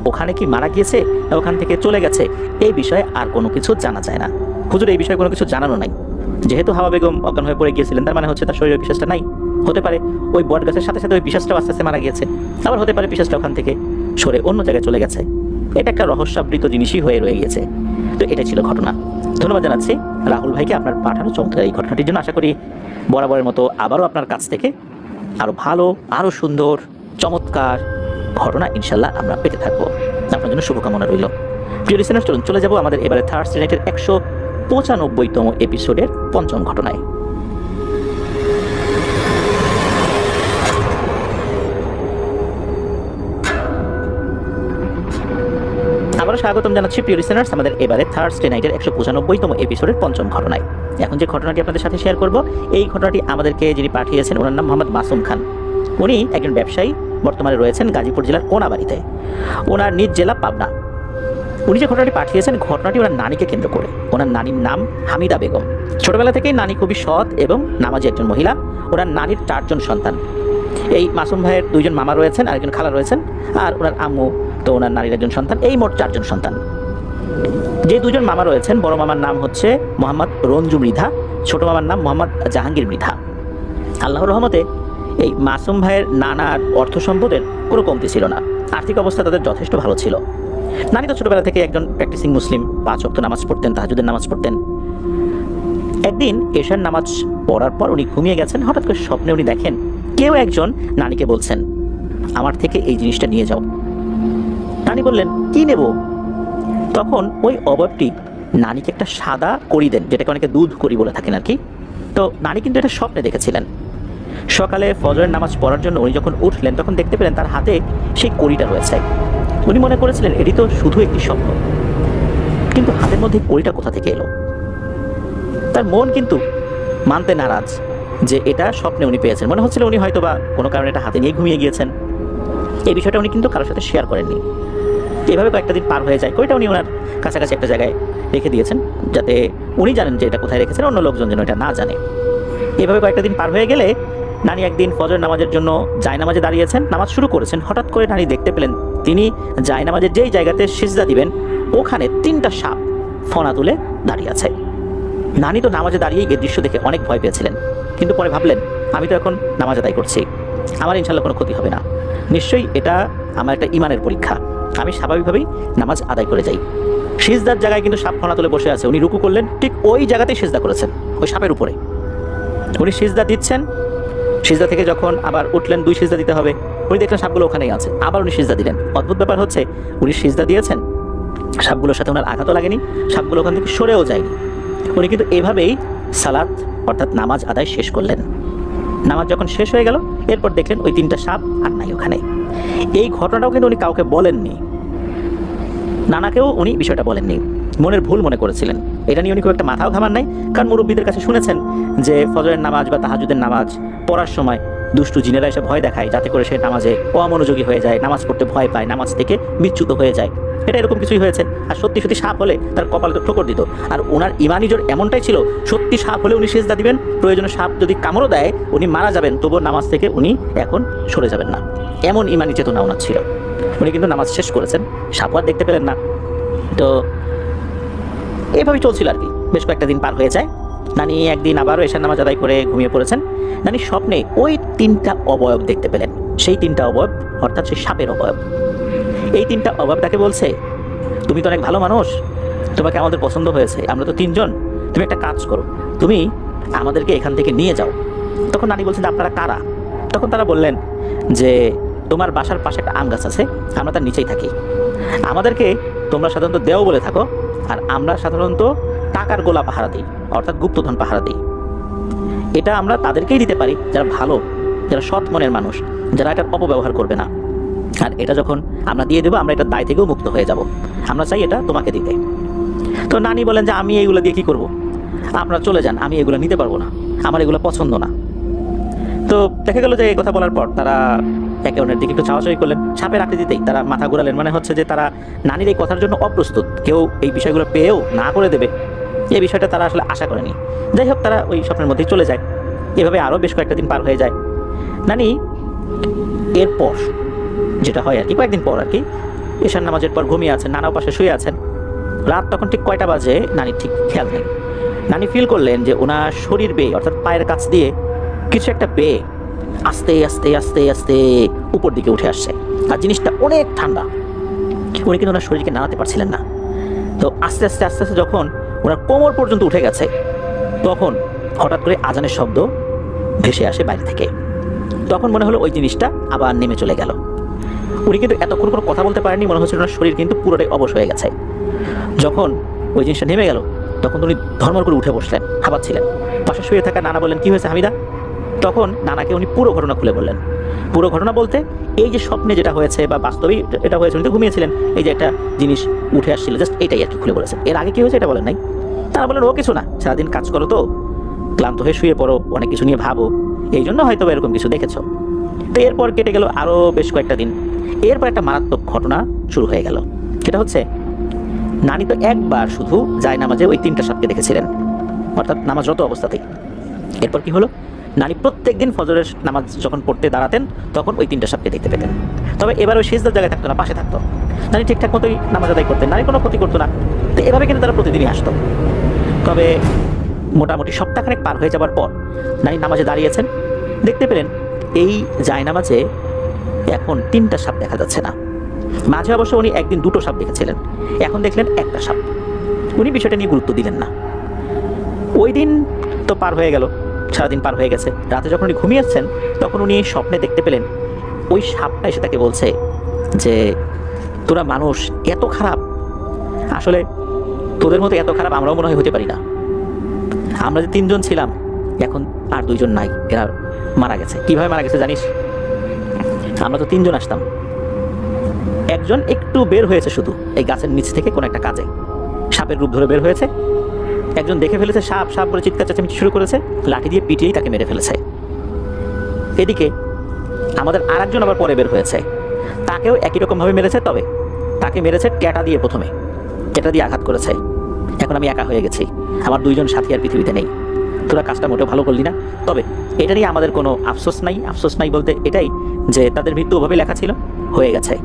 ওখানে কি মারা গিয়েছে না ওখান থেকে চলে গেছে এই বিষয়ে আর কোনো কিছু জানা যায় না। হুজুর এই বিষয়ে কোনো কিছু জানানো নাই। যেহেতু হাওয়া বেগম অজ্ঞান হয়ে পড়ে গিয়েছিলেন, তার মানে হচ্ছে তার শরীরে পিশাচটা নাই। হতে পারে ওই বট গাছের সাথে সাথে ওই পিশাচটাও আস্তে আস্তে মারা গিয়েছে, আবার হতে পারে পিশাচটা ওখান থেকে সরে অন্য জায়গায় চলে গেছে। এটা একটা রহস্যাবৃত জিনিসই হয়ে রয়ে গিয়েছে। তো এটা ছিল ঘটনা। ধন্যবাদ জানাচ্ছি রাহুল ভাইকে আপনার পাঠানো চমৎকার এই ঘটনাটির জন্য। আশা করি বরাবরের মতো আবারও আপনার কাছ থেকে আরও ভালো, আরও সুন্দর, চমৎকার ঘটনা ইনশাল্লাহ আমরা পেতে থাকবো। আপনার জন্য শুভকামনা রইল। প্রিয় লিসেনার, চলুন চলে যাবো আমাদের এবারে থার্ড সিনেটের 195তম এপিসোডের পঞ্চম ঘটনায়। আবারও স্বাগতম জানাচ্ছি প্রিয় লিসেনার্স আমাদের এবারে থার্সডে নাইটের 195তম এপিসোডের পঞ্চম ঘটনায়। এখন যে ঘটনাটি আপনাদের সাথে শেয়ার করব, এই ঘটনাটি আমাদেরকে যিনি পাঠিয়েছেন ওনার নাম মোহাম্মদ মাসুম খান। উনি একজন ব্যবসায়ী, বর্তমানে রয়েছেন গাজীপুর জেলার কোনাবাড়িতে। ওনার নিজ জেলা পাবনা। উনি যে ঘটনাটি পাঠিয়েছেন, ঘটনাটি ওনার নানিকে কেন্দ্র করে। ওনার নানির নাম হামিদা বেগম। ছোটবেলা থেকেই নানি খুবই সৎ এবং নামাজি একজন মহিলা। ওনার নানির 4 জন সন্তান। এই মাসুম ভাইয়ের 2 জন মামা রয়েছেন, আরেকজন খালা রয়েছেন, আর ওনার আম্মু তো ওনার নারীর একজন সন্তান। এই মোট 4 জন সন্তান। যে 2 জন মামা রয়েছেন, বড় মামার নাম হচ্ছে মোহাম্মদ রঞ্জু মৃধা, ছোট মামার নাম মোহাম্মদ জাহাঙ্গীর মৃধা। আল্লাহর রহমতে এই মাসুম ভাইয়ের নানার অর্থ সম্পদের কোনো কমতি ছিল না। আর্থিক অবস্থা তাদের যথেষ্ট ভালো ছিল। নানি তো ছোটবেলা থেকে একজন প্র্যাকটিসিং মুসলিম, 5 ওয়াক্ত নামাজ পড়তেন, তাহাজ্জুদের নামাজ পড়তেন। একদিন এশার নামাজ পড়ার পর উনি ঘুমিয়ে গেছেন। হঠাৎ করে স্বপ্নে উনি দেখেন কেউ একজন নানিকে বলছেন, আমার থেকে এই জিনিসটা নিয়ে যাও। নানি বললেন, কি নেব? তখন ওই অবয়বটি নানিকে একটা সাদা কড়ি দেন, যেটাকে অনেকে দুধ কড়ি বলে থাকেন আর কি। তো নানি কিন্তু এটা স্বপ্নে দেখেছিলেন। সকালে ফজরের নামাজ পড়ার জন্য উনি যখন উঠলেন তখন দেখতে পেলেন তার হাতে সেই কড়িটা রয়েছে। উনি মনে করেছিলেন এটি তো শুধু একটি স্বপ্ন, কিন্তু হাতের মধ্যে কড়িটা কোথা থেকে এলো? তার মন কিন্তু মানতে নারাজ যে এটা স্বপ্নে উনি পেয়েছেন। মনে হচ্ছিল উনি হয়তো বা কোনো কারণে এটা হাতে নিয়ে ঘুমিয়ে গিয়েছেন। এই বিষয়টা উনি কিন্তু কারোর সাথে শেয়ার করেননি। এভাবে কয়েকটা দিন পার হয়ে যায়। কড়িটা উনি ওনার কাছাকাছি একটা জায়গায় রেখে দিয়েছেন, যাতে উনি জানেন যে এটা কোথায় রেখেছেন, অন্য লোকজন যেন এটা না জানে। এভাবে কয়েকটা দিন পার হয়ে গেলে নানি একদিন ফজর নামাজের জন্য জায়নামাজে দাঁড়িয়েছেন, নামাজ শুরু করেছেন। হঠাৎ করে নানি দেখতে পেলেন তিনি জায়নামাজের যেই জায়গাতে সিজদা দিবেন ওখানে 3টা সাপ ফনা তুলে দাঁড়িয়ে আছে। নানি তো নামাজে দাঁড়িয়েই এই দৃশ্য দেখে অনেক ভয় পেয়েছিলেন, কিন্তু পরে ভাবলেন আমি তো এখন নামাজ আদায় করছি, আমার ইনশাল্লাহ কোনো ক্ষতি হবে না, নিশ্চয়ই এটা আমার একটা ইমানের পরীক্ষা, আমি স্বাভাবিকভাবেই নামাজ আদায় করে যাই। সিজদার জায়গায় কিন্তু সাপ ফনা তুলে বসে আছে। উনি রুকু করলেন, ঠিক ওই জায়গাতেই সিজদা করেছেন, ওই সাপের উপরে। উনি সিজদা দিচ্ছেন, সিজদা থেকে যখন আবার উঠলেন 2 সিজদা দিতে হবে, উনি দেখলেন সাপগুলো ওখানেই আছে, আবার উনি সিজদা দিলেন। অদ্ভুত ব্যাপার হচ্ছে উনি সিজদা দিয়েছেন, সাপগুলোর সাথে ওনার আঘাতও লাগেনি, সাপগুলো ওখান থেকে সরেও যায়নি। উনি কিন্তু এভাবেই সালাত অর্থাৎ নামাজ আদায় শেষ করলেন। নামাজ যখন শেষ হয়ে গেল এরপর দেখলেন ওই 3টা সাপ আর নাই ওখানে। এই ঘটনাটাও কিন্তু উনি কাউকে বলেননি, নানাকেও উনি বিষয়টা বলেননি। মনের ভুল মনে করেছিলেন। এটা নিয়ে উনি খুব একটা মাথাও ঘামান নাই, কারণ মুরব্বীদের কাছে শুনেছেন যে ফজরের নামাজ বা তাহাজ্জুদের নামাজ পড়ার সময় দুষ্টু জিনেরা এসে ভয় দেখায়, যাতে করে সে নামাজে অমনোযোগী হয়ে যায়, নামাজ পড়তে ভয় পায়, নামাজ থেকে বিচ্যুত হয়ে যায়। এটা এরকম কিছুই হয়েছে। আর সত্যি সত্যি সাপ হলে তার কপালে তো ঠোকর দিত। আর ওনার ইমানি জোর এমনটাই ছিল, সত্যি সাপ হলে উনি সেজদা দিবেন, প্রয়োজনে সাপ যদি কামড়ও দেয় উনি মারা যাবেন, তবুও নামাজ থেকে উনি এখন সরে যাবেন না। এমন ইমানি চেতনা ওনার ছিল। উনি কিন্তু নামাজ শেষ করেছেন, সাপও আর দেখতে পেলেন না। তো এইভাবেই চলছিল আর কি। বেশ কয়েকটা দিন পার হয়ে যায়। নানি একদিন আবারও এশার নামাজ আদায় করে ঘুমিয়ে পড়েছেন। নানি স্বপ্নে ওই 3টা অবয়ব দেখতে পেলেন। সেই 3টা অবয়ব অর্থাৎ সেই সাপের অবয়ব। এই 3টা অবয়ব তাকে বলছে, তুমি তো অনেক ভালো মানুষ, তোমাকে আমাদের পছন্দ হয়েছে, আমরা তো 3 জন, তুমি একটা কাজ করো, তুমি আমাদেরকে এখান থেকে নিয়ে যাও। তখন নানি বলছেন, আপনারা কারা? তখন তারা বললেন যে তোমার বাসার পাশে একটা আম গাছ আছে, আমরা তার নিচেই থাকি, আমাদেরকে তোমরা সাধারণত দেও বলে থাকো, আর আমরা সাধারণত টাকার গোলা পাহারা দিই, অর্থাৎ গুপ্তধন পাহারা দিই। এটা আমরা তাদেরকেই দিতে পারি যারা ভালো, যারা সৎ মনের মানুষ, যারা এটার অপব্যবহার করবে না। আর এটা যখন আমরা দিয়ে দেবো, আমরা এটার দায় থেকেও মুক্ত হয়ে যাব। আমরা চাই এটা তোমাকে দিতে। তো নানি বলেন যে আমি এইগুলো দিয়ে কী করবো, আপনারা চলে যান, আমি এগুলো নিতে পারবো না, আমার এগুলো পছন্দ না। তো দেখা গেল যে এই কথা বলার পর তারা একে অন্যের দিকে একটু চাওয়াচাওয়ি করলেন। সাপের আকৃতিতেই তারা মাথা ঘোরালেন, মানে হচ্ছে যে তারা নানির এই কথার জন্য অপ্রস্তুত, কেউ এই বিষয়গুলো পেয়েও না করে দেবে এই বিষয়টা তারা আসলে আশা করেনি। যাই হোক, তারা ওই স্বপ্নের মধ্যেই চলে যায়। এভাবে আরও বেশ কয়েকটা দিন পার হয়ে যায়। নানি এরপর যেটা হয় আর কি, কয়েকদিন পর আর কি, এশার নামাজের পর ঘুমিয়ে আছেন, নানাও পাশে শুয়ে আছেন। রাত তখন ঠিক কয়টা বাজে নানির ঠিক খেয়াল নেই। নানি ফিল করলেন যে ওনার শরীর বেয়ে, অর্থাৎ পায়ের কাছ দিয়ে কিছু একটা বেয়ে আস্তে আস্তে আস্তে আস্তে উপর দিকে উঠে আসছে। আর জিনিসটা অনেক ঠান্ডা। উনি কিন্তু ওনার শরীরকে নাড়াতে পারছিলেন না। তো আস্তে আস্তে আস্তে আস্তে যখন ওনার কোমর পর্যন্ত উঠে গেছে, তখন হঠাৎ করে আজানের শব্দ ভেসে আসে বাইরে থেকে। তখন মনে হলো ওই জিনিসটা আবার নেমে চলে গেল। উনি কিন্তু এতক্ষণ কোনো কথা বলতে পারেননি, মনে হচ্ছে ওনার শরীর কিন্তু পুরোটাই অবশ হয়ে গেছে। যখন ওই জিনিসটা নেমে গেল, তখন উনি ধর্মর করে উঠে বসলেন, হাঁপাচ্ছিলেন। পাশে শুয়ে থাকা নানা বললেন, কি হয়েছে হামিদা? তখন নানাকে উনি পুরো ঘটনা খুলে বললেন। পুরো ঘটনা বলতে এই যে স্বপ্নে যেটা হয়েছে বা বাস্তবেই এটা হয়েছে, উনি তো ঘুমিয়েছিলেন, এই যে একটা জিনিস উঠে আসছিল, জাস্ট এটাই আর কি খুলে বলেছেন। এর আগে কি হয়েছে এটা বলেন নাই। তারা বললেন, ও কিছু না, সারাদিন কাজ করো তো, ক্লান্ত হয়ে শুয়ে পড়ো, অনেক কিছু নিয়ে ভাবো, এই জন্য হয়তো এরকম কিছু দেখেছো। তো এরপর কেটে গেল আরও বেশ কয়েকটা দিন। এরপর একটা মারাত্মক ঘটনা শুরু হয়ে গেল। সেটা হচ্ছে, নানি তো একবার শুধু যায় নামাজে ওই 3টা সাপকে দেখেছিলেন, অর্থাৎ নামাজরত অবস্থাতেই। এরপর কি হলো, নানি প্রত্যেক দিন ফজরের নামাজ যখন পড়তে দাঁড়াতেন, তখন ওই 3টা সাপকে দেখতে পেতেন। তবে এবার ওই সিজদার জায়গায় থাকতো না, পাশে থাকতো। নানি ঠিকঠাক মতোই নামাজ আদায় করতেন, নানি কোনো ক্ষতি করতো না। তো এভাবে কিন্তু তারা প্রতিদিনই আসতো। তবে মোটামুটি সপ্তাহখানেক পার হয়ে যাবার পর নানি নামাজে দাঁড়িয়েছেন, দেখতে পেলেন এই জায়নামাজে এখন 3টা সাপ দেখা যাচ্ছে না। মাঝে অবশ্য উনি একদিন 2টো সাপ দেখেছিলেন, এখন দেখলেন একটা সাপ। উনি বিষয়টা নিয়ে গুরুত্ব দিলেন না। ওই দিন তো পার হয়ে গেল, সারাদিন পার হয়ে গেছে। রাতে যখন উনি ঘুমিয়েছেন, তখন উনি স্বপ্নে দেখতে পেলেন ওই সাপটা এসে তাকে বলছে যে তোরা মানুষ এত খারাপ, আসলে তোদের মতো এত খারাপ আমরাও মনে হয় হতে পারি না। আমরা যে 3 জন ছিলাম, এখন আর 2 জন নাই, এরা মারা গেছে। কিভাবে মারা গেছে জানিস? আমরা তো 3 জন আসতাম, একজন একটু বের হয়েছে শুধু এই গাছের নিচ থেকে কোনো একটা কাজে, সাপের রূপ ধরে বের হয়েছে। একজন দেখে ফেলেছে সাপ, সাপ বলে চিৎকার চেঁচামেচি শুরু করেছে, লাঠি দিয়ে পিটিয়েই তাকে মেরে ফেলেছে। এদিকে আমাদের আরেকজন আবার পরে বের হয়েছে, তাকেও একই রকমভাবে মেরেছে, তবে তাকে মেরেছে ট্যাটা দিয়ে, প্রথমে ট্যাটা দিয়ে আঘাত করেছে। এখন আমি একা হয়ে গেছি, আমার 2 জন সাথী আর পৃথিবীতে নেই। তোরা কাজটা মোটেও ভালো করলি না। তবে এটা নিয়ে আমাদের কোনো আফসোস নাই। আফসোস নাই বলতে এটাই যে তাদের মৃত্যু ওভাবে লেখা ছিল, হয়ে গেছে।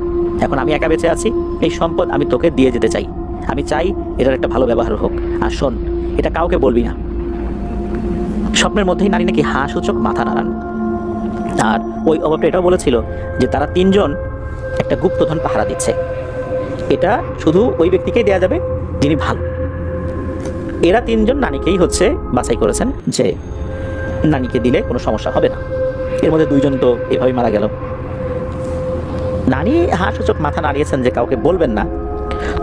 এখন আমি একা বেঁচে আছি, এই সম্পদ আমি তোকে দিয়ে যেতে চাই। আমি চাই এটার একটা ভালো ব্যবহার হোক। আর শোন, এটা কাউকে বলবি না। স্বপ্নের মধ্যেই নারী নাকি হাঁ সূচক মাথা নাড়ান। আর ওই অভাবটা এটাও বলেছিল যে তারা 3 জন একটা গুপ্তধন পাহারা দিচ্ছে, এটা শুধু ওই ব্যক্তিকেই দেয়া যাবে যিনি ভালো। এরা 3 জন নানিকেই হচ্ছে বাছাই করেছেন যে নানিকে দিলে কোনো সমস্যা হবে না। এর মধ্যে 2 জন তো এভাবেই মারা গেল। নানি হাঁ সূচক মাথা নাড়িয়েছেন যে কাউকে বলবেন না।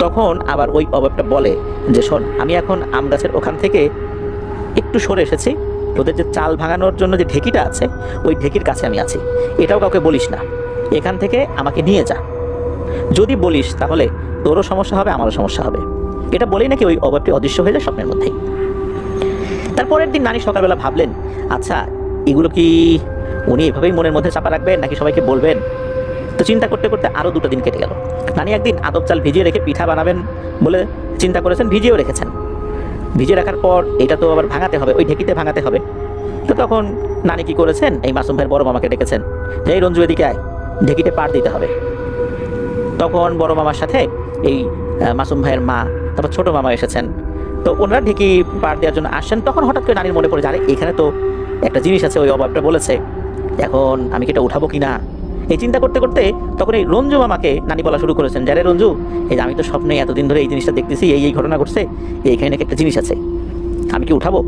তখন আবার ওই অভাবটা বলে যে শোন, আমি এখন আম গাছের ওখান থেকে একটু সরে এসেছি, ওদের যে চাল ভাঙানোর জন্য যে ঢেকিটা আছে, ওই ঢেকির কাছে আমি আছি, এটাও কাউকে বলিস না। এখান থেকে আমাকে নিয়ে যা, যদি বলিস তাহলে তোরও সমস্যা হবে, আমারও সমস্যা হবে। এটা বলেই নাকি ওই অবয়বটি অদৃশ্য হয়ে যায় স্বপ্নের মধ্যেই। তারপরের দিন নানি সকালবেলা ভাবলেন, আচ্ছা এগুলো কি উনি এভাবেই মনের মধ্যে চাপা রাখবেন নাকি সবাইকে বলবেন? তো চিন্তা করতে করতে আরও 2টা দিন কেটে গেল। নানি একদিন আদব চাল ভিজিয়ে রেখে পিঠা বানাবেন বলে চিন্তা করেছেন, ভিজিয়েও রেখেছেন। ভিজিয়ে রাখার পর এটা তো আবার ভাঙাতে হবে, ওই ঢেকিতে ভাঙাতে হবে। তো তখন নানি কি করেছেন, এই মাসুম ভাইয়ের বড় মামাকে ডেকেছেন যে এই রঞ্জু এদিকে আয়, ঢেকিতে পাড় দিতে হবে। তখন বড় মামার সাথে এই মাসুম ভাইয়ের মা, তারপর ছোট মামা এসেছেন। তো ওনারা ঢেকি পাড় দেওয়ার জন্য আসছেন। তখন হঠাৎ করে নানির মনে পড়ে যে আরে এখানে তো একটা জিনিস আছে, ওই অভাবটা বলেছে, এখন আমি কি এটা উঠাবো কিনা। এই চিন্তা করতে করতে তখন এই রঞ্জু মামাকে নানি বলা শুরু করেছেন, যারে রঞ্জু, এই যে আমি তো স্বপ্নে এতদিন ধরে এই জিনিসটা দেখতেছি, এই ঘটনা ঘটছে, এইখানে নাকি একটা জিনিস আছে, আমি কি উঠাবো?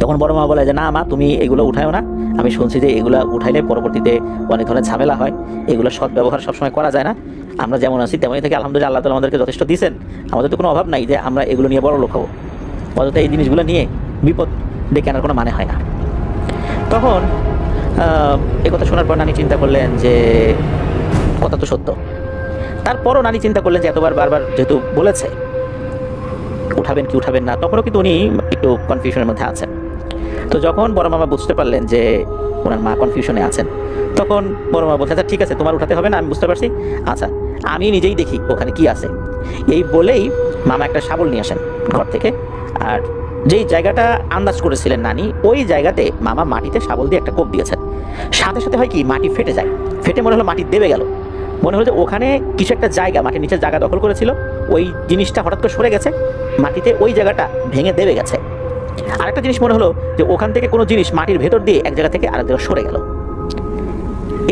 তখন বড় মা বলে যে না মা, তুমি এগুলো উঠায়ও না, আমি শুনছি যে এগুলো উঠাইলে পরবর্তীতে অনেক ধরনের ঝামেলা হয়, এগুলো সৎ ব্যবহার সবসময় করা যায় না, আমরা যেমন আছি তেমনই থেকে আলহামদুলিল্লাহ, আল্লাহ তাআলা আমাদেরকে যথেষ্ট দিয়েছেন, আমাদের তো কোনো অভাব নাই যে আমরা এগুলো নিয়ে বড় লোক হবো, অযথা এই জিনিসগুলো নিয়ে বিপদ ডেকে আনার কোনো মানে হয় না। তখন এ কথা শোনার পর নানি চিন্তা করলেন যে কথা তো সত্য। তারপরও নানি চিন্তা করলেন যে এতবার বারবার যেহেতু বলেছে, উঠাবেন কি উঠাবেন না, তখনও কিন্তু উনি একটু কনফিউশনের মধ্যে আছেন। তো যখন বড় মামা বুঝতে পারলেন যে ওনার মা কনফিউশনে আছেন, তখন বড় মামা বলছে, আচ্ছা ঠিক আছে, তোমার উঠাতে হবে না, আমি বুঝতে পারছি, আচ্ছা আমি নিজেই দেখি ওখানে কি আছে। এই বলেই মামা একটা শাবল নিয়ে আসেন ঘর থেকে, আর যেই জায়গাটা আন্দাজ করেছিলেন নানি, ওই জায়গাতে মামা মাটিতে শাবল দিয়ে একটা কোপ দিয়েছেন। সাথে সাথে হয় কি, মাটি ফেটে যায়, ফেটে মনে হলো মাটি দেবে গেল, মনে হলো যে ওখানে কিছু একটা জায়গা, মাটির নিচের জায়গা দখল করেছিল, ওই জিনিসটা হঠাৎ করে সরে গেছে মাটিতে, ওই জায়গাটা ভেঙে দেবে গেছে। আরেকটা জিনিস মনে হলো যে ওখান থেকে কোনো জিনিস মাটির ভেতর দিয়ে এক জায়গা থেকে আরেক জায়গায় সরে গেল।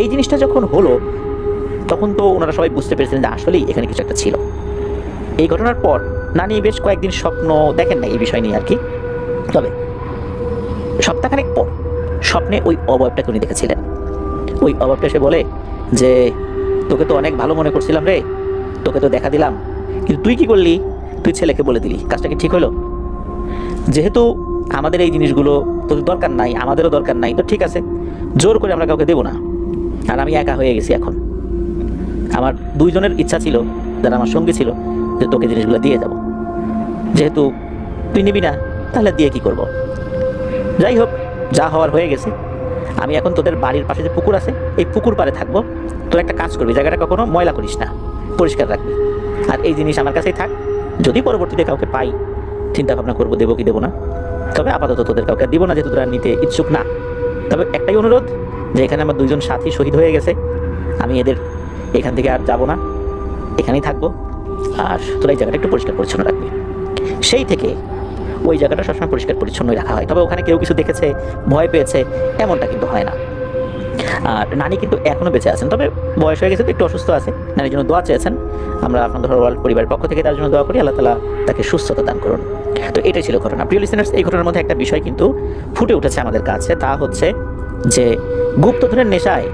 এই জিনিসটা যখন হলো তখন তো ওনারা সবাই বুঝতে পেরেছিলেন যে আসলেই এখানে কিছু একটা ছিল। এই ঘটনার পর নানি বেশ কয়েকদিন স্বপ্ন দেখেন না এই বিষয় নিয়ে আর কি, তবে সপ্তাহখানেক পর স্বপ্নে ওই অবয়বটাকে উনি দেখেছিলেন। ওই অবয়বটা এসে বলে যে তোকে তো অনেক ভালো মনে করছিলাম রে, তোকে তো দেখা দিলাম, কিন্তু তুই কি করলি, তুই ছেলেকে বলে দিলি, কাজটা কি ঠিক হলো? যেহেতু আমাদের এই জিনিসগুলো তোদের দরকার নাই, আমাদেরও দরকার নাই, তো ঠিক আছে, জোর করে আমরা কাউকে দেবো না, আর আমি একা হয়ে গেছি এখন। আমার 2 জনের ইচ্ছা ছিল, যারা আমার সঙ্গী ছিল, যে তোকে জিনিসগুলো দিয়ে যাব, যেহেতু তুই নিবি না তাহলে দিয়ে কি করব। যাই হোক, যা হওয়ার হয়ে গেছে, আমি এখন তোদের বাড়ির পাশে যে পুকুর আছে, এই পুকুর পাড়ে থাকবো, তোর একটা কাজ করবি, জায়গাটা কখনো ময়লা করিস না, পরিষ্কার রাখবি, আর এই জিনিস আমার কাছেই থাক, যদি পরবর্তীতে কাউকে পাই চিন্তা ভাবনা করবো দেবো কি দেবো না, তবে আপাতত তোদের কাউকে দিব না যেহেতু তোরা নিতে ইচ্ছুক না। তবে একটাই অনুরোধ, যে এখানে আমার 2 জন সাথী শহীদ হয়ে গেছে, আমি এদের এখান থেকে আর যাব না, এখানেই থাকবো, আর তোরা এই জায়গাটা একটু পরিষ্কার পরিচ্ছন্ন রাখবি। সেই থেকে ওই জায়গাটা সবসময় পরিষ্কার পরিচ্ছন্নই রাখা হয়, তবে ওখানে কেউ কিছু দেখেছে, ভয় পেয়েছে, এমনটা কিন্তু হয় না। আর নানি কিন্তু এখনও বেঁচে আছেন, তবে বয়স হয়ে গেছে, তো একটু অসুস্থ আছে, নানির জন্য দোয়া চেয়েছেন। আমরা আপনাদের ওয়ার্ল্ড পরিবারের পক্ষ থেকে তার জন্য দোয়া করি, আল্লাহ তাআলা তাকে সুস্থতা দান করুন। তো এটাই ছিল ঘটনা। প্রিয় লিসেনার্স, এই ঘটনার মধ্যে একটা বিষয় কিন্তু ফুটে উঠেছে আমাদের কাছে, তা হচ্ছে যে গুপ্তধনের নেশায়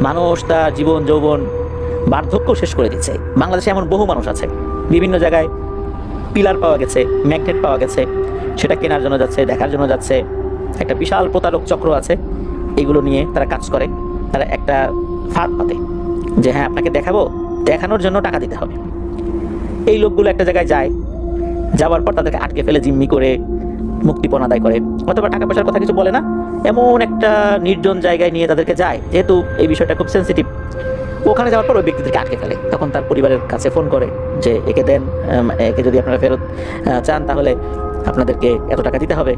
মানুষ তার জীবন যৌবন বার্ধক্য শেষ করে দিচ্ছে। বাংলাদেশে এমন বহু মানুষ আছে, বিভিন্ন জায়গায় পিলার পাওয়া গেছে, ম্যাগনেট পাওয়া গেছে, সেটা কেনার জন্য যাচ্ছে, দেখার জন্য যাচ্ছে, একটা বিশাল প্রতারক চক্র আছে, এগুলো নিয়ে তারা কাজ করে। তারা একটা ফাঁদ পাতে যে হ্যাঁ আপনাকে দেখাবো, দেখানোর জন্য টাকা দিতে হবে। এই লোকগুলো একটা জায়গায় যায়, যাওয়ার পর তাদেরকে আটকে ফেলে জিম্মি করে মুক্তিপণ আদায় করে, অথবা টাকা পয়সার কথা কিছু বলে না, এমন একটা নির্জন জায়গায় নিয়ে তাদেরকে যায়, যেহেতু এই বিষয়টা খুব সেন্সিটিভ। ওখানে যাওয়ার পর ওই ব্যক্তিদেরকে আটকে ফেলে, তখন তার পরিবারের কাছে ফোন করে যে একে দেন, একে যদি আপনারা ফেরত চান তাহলে আপনাদেরকে এত টাকা দিতে হবে,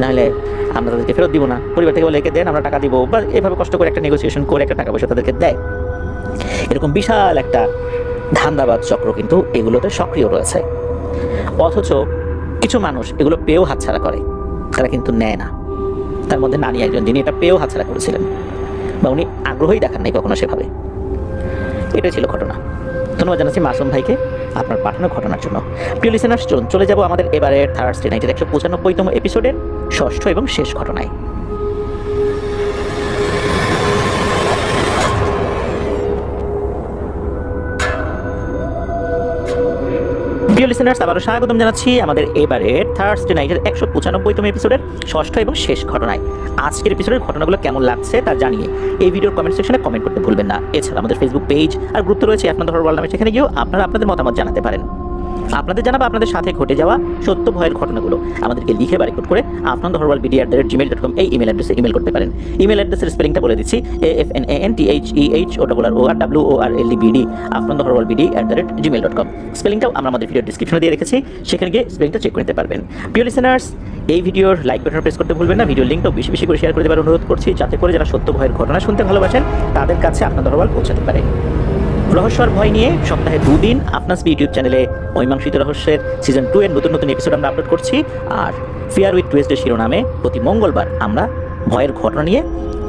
নাহলে আমরা তাদেরকে ফেরত দিব না। পরিবার থেকে বলে একে দেন, আমরা টাকা দিব, বা এভাবে কষ্ট করে একটা নেগোসিয়েশন করে একটা টাকা পয়সা তাদেরকে দেয়। এরকম বিশাল একটা ধান্দাবাজ চক্র কিন্তু এগুলোতে সক্রিয় রয়েছে, অথচ কিছু মানুষ এগুলো পেয়েও হাতছাড়া করে, তারা কিন্তু নেয় না। তার মধ্যে নানি একজন, যিনি এটা পেয়েও হাতছাড়া করেছিলেন, বা উনি আগ্রহই দেখান নাই কখনো সেভাবে। এটাই ছিল ঘটনা। ধন্যবাদ জানাচ্ছি মাসুম ভাইকে আপনার পাঠানো ঘটনার জন্য। প্রিয় লিসেনার্স, চলে যাব আমাদের এবারের থার্সডে নাইটের 195তম এপিসোডের 6ষ্ঠ এবং শেষ ঘটনায়। প্রিয় লিসেনার্স, আবারও স্বাগতম জানাচ্ছি আমাদের এবারের থার্সডে নাইটের 195তম এপিসোডের 6ষ্ঠ এবং শেষ ঘটনায়। আজকের এপিসোডের ঘটনাগুলো কেমন লাগছে তা জানিয়ে এই ভিডিওর কমেন্ট সেকশনে কমেন্ট করতে ভুলবেন না। এছাড়া আমাদের ফেসবুক পেজ আর গ্রুপ তো রয়েছে আপনাদের ওয়ার্ল্ড নামে, সেখানে গিয়েও আপনারা আপনাদের মতামত জানাতে পারেন। আপনাদের জানা বা আপনাদের সাথে ঘটে যাওয়া সত্য ভয়ের ঘটনাগুলো আমাদেরকে লিখে বা রেকর্ড করে afnanthorwalbd@gmail.com এই ইমেল অ্যাড্রেসে ইমেল করতে পারেন। ইমেল অ্যাড্রেসের স্পেলিংটা বলে দিচ্ছি, AFNANTHEHORWALBD afnanthorwalbd@gmail.com। স্পেলিংটাও আমরা আমাদের ভিডিওর ডিসক্রিপশনে দিয়ে রেখেছি, সেখানে গিয়ে স্পেলিংটা চেক করে নিতে পারবেন। প্রিয় লিসেনার্স, এই ভিডিওর লাইক বাটন প্রেস করতে ভুলবেন না। ভিডিওর লিঙ্কটাও বেশি বেশি করে শেয়ার করে দেওয়ার অনুরোধ করছি, যাতে করে যারা সত্য ভয়ের ঘটনা শুনতে ভালোবাসেন তাদের কাছে আপনাদের রহস্য পৌঁছাতে পারে। রহস্য আর ভয় নিয়ে সপ্তাহে 2 দিন আপনার ইউটিউব চ্যানেলে মীমাংসিত রহস্যের সিজন 2 এর নতুন নতুন এপিসোড আমরা আপলোড করছি। আর ফিয়ার উইথ টুয়েস্টের শিরোনামে প্রতি মঙ্গলবার আমরা ভয়ের ঘটনা নিয়ে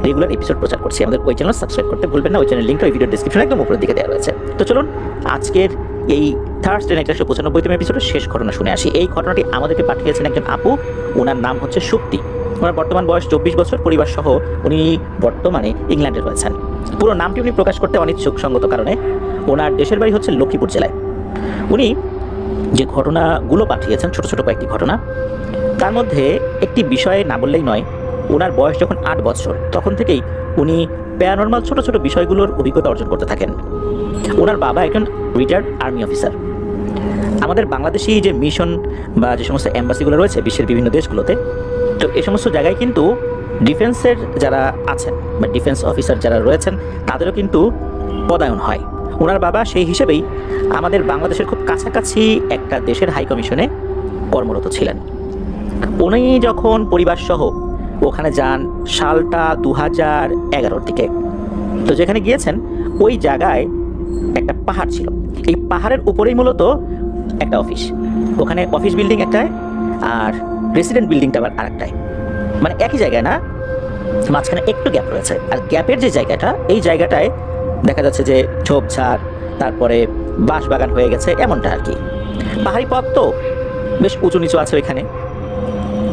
রেগুলার এপিসোড প্রচার করছি। আমাদের ওই চ্যানেল সাবস্ক্রাইব করতে ভুলবেন না। ওই চ্যানেল লিঙ্কটা ওই ভিডিওর ডিসক্রিপশনে একদম উপরের দিকে দেওয়া রয়েছে। তো চলুন আজকের এই থার্সডে নাইট 195তম এপিসোডের শেষ ঘটনা শুনে আসি। এই ঘটনাটি আমাদেরকে পাঠিয়েছেন একজন আপু, ওনার নাম হচ্ছে সুপ্তি। ওনার বর্তমান বয়স 24 বছর, পরিবার সহ উনি বর্তমানে ইংল্যান্ডে রয়েছেন। পুরো নামটি উনি প্রকাশ করতে অনিচ্ছুক সঙ্গত কারণে। ওনার দেশের বাড়ি হচ্ছে লক্ষ্মীপুর জেলায়। উনি যে ঘটনাগুলো পাঠিয়েছেন, ছোট ছোট কয়েকটি ঘটনা, তার মধ্যে একটি বিষয়ে না বললেই নয়। ওনার বয়স যখন 8 বছর তখন থেকেই উনি প্যারানর্মাল ছোট ছোট বিষয়গুলোর অভিজ্ঞতা অর্জন করতে থাকেন। ওনার বাবা একজন রিটায়ার্ড আর্মি অফিসার। আমাদের বাংলাদেশি যে মিশন বা যে সমস্ত এম্বাসিগুলো রয়েছে বিশ্বের বিভিন্ন দেশগুলোতে, তো এই সমস্ত জায়গায় কিন্তু ডিফেন্সের যারা আছেন বা ডিফেন্স অফিসার যারা রয়েছেন তাদেরও কিন্তু পদায়ন হয়। ওনার বাবা সেই হিসেবেই আমাদের বাংলাদেশের খুব কাছাকাছি একটা দেশের হাই কমিশনে কর্মরত ছিলেন। উনি যখন পরিবার সহ ওখানে যান সালটা 2011-র দিকে, তো যেখানে গিয়েছেন ওই জায়গায় একটা পাহাড় ছিল। এই পাহাড়ের উপরেই মূলত একটা অফিস, ওখানে অফিস বিল্ডিং একটায় আর রেসিডেন্ট বিল্ডিংটা আবার আরেকটায়, মানে একই জায়গায় না, মাঝখানে একটু গ্যাপ রয়েছে। আর গ্যাপের যে জায়গাটা, এই জায়গাটায় দেখা যাচ্ছে যে ঝোপঝাড়, তারপরে বাঁশ বাগান হয়ে গেছে, এমনটা আর কি। পাহাড়ি পথ তো বেশ উঁচু নিচু আছে ওইখানে।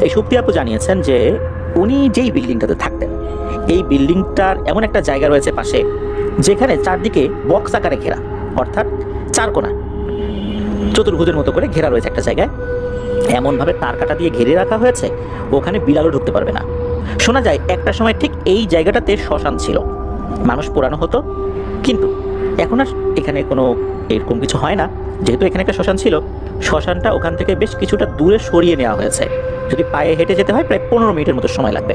এই সুপ্তি আপু জানিয়েছেন যে উনি যেই বিল্ডিংটাতে থাকতেন, এই বিল্ডিংটার এমন একটা জায়গা রয়েছে পাশে যেখানে চারদিকে বক্স আকারে ঘেরা, অর্থাৎ চারকোনা চতুর্ভুজের মতো করে ঘেরা রয়েছে একটা জায়গায়। এমনভাবে তার কাটা দিয়ে ঘিরে রাখা হয়েছে, ওখানে বিড়ালও ঢুকতে পারবে না। শোনা যায় একটা সময় ঠিক এই জায়গাটাতে শ্মশান ছিল, মানুষ পোড়ানো হতো। কিন্তু এখন আর এখানে কোনো এরকম কিছু হয় না। যেহেতু এখানে একটা শ্মশান ছিল, শ্মশানটা ওখান থেকে বেশ কিছুটা দূরে সরিয়ে নেওয়া হয়েছে। যদি পায়ে হেঁটে যেতে হয় প্রায় 15 মিনিটের মতো সময় লাগবে।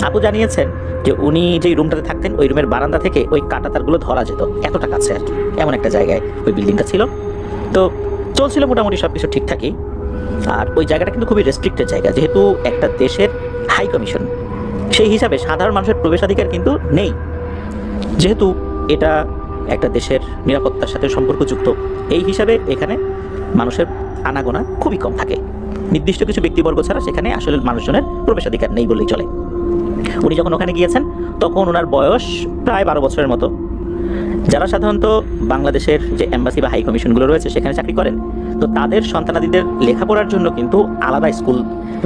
আপু জানিয়েছেন যে উনি যেই রুমটাতে থাকতেন ওই রুমের বারান্দা থেকে ওই কাঁটা তারগুলো ধরা যেত, এতটা কাছে আর কি। এমন একটা জায়গায় ওই বিল্ডিংটা ছিল। তো চলছিল মোটামুটি সব কিছু ঠিকঠাকই। আর ওই জায়গাটা কিন্তু খুবই রেস্ট্রিক্টেড জায়গা, যেহেতু একটা দেশের হাই কমিশন, সেই হিসাবে সাধারণ মানুষের প্রবেশাধিকার কিন্তু নেই। যেহেতু এটা একটা দেশের নিরাপত্তার সাথে সম্পর্কযুক্ত, এই হিসাবে এখানে মানুষের আনাগোনা খুবই কম থাকে। নির্দিষ্ট কিছু ব্যক্তিবর্গ ছাড়া সেখানে আসলে মানুষজনের প্রবেশাধিকার নেই বললেই চলে। উনি যখন ওখানে গিয়েছেন তখন ওনার বয়স প্রায় 12 বছরের মতো। যারা সাধারণত বাংলাদেশের যে এম্বাসি বা হাই কমিশনগুলো রয়েছে সেখানে চাকরি করেন, তো তাদের সন্তানাদিদের লেখাপড়ার জন্য কিন্তু আলাদা স্কুল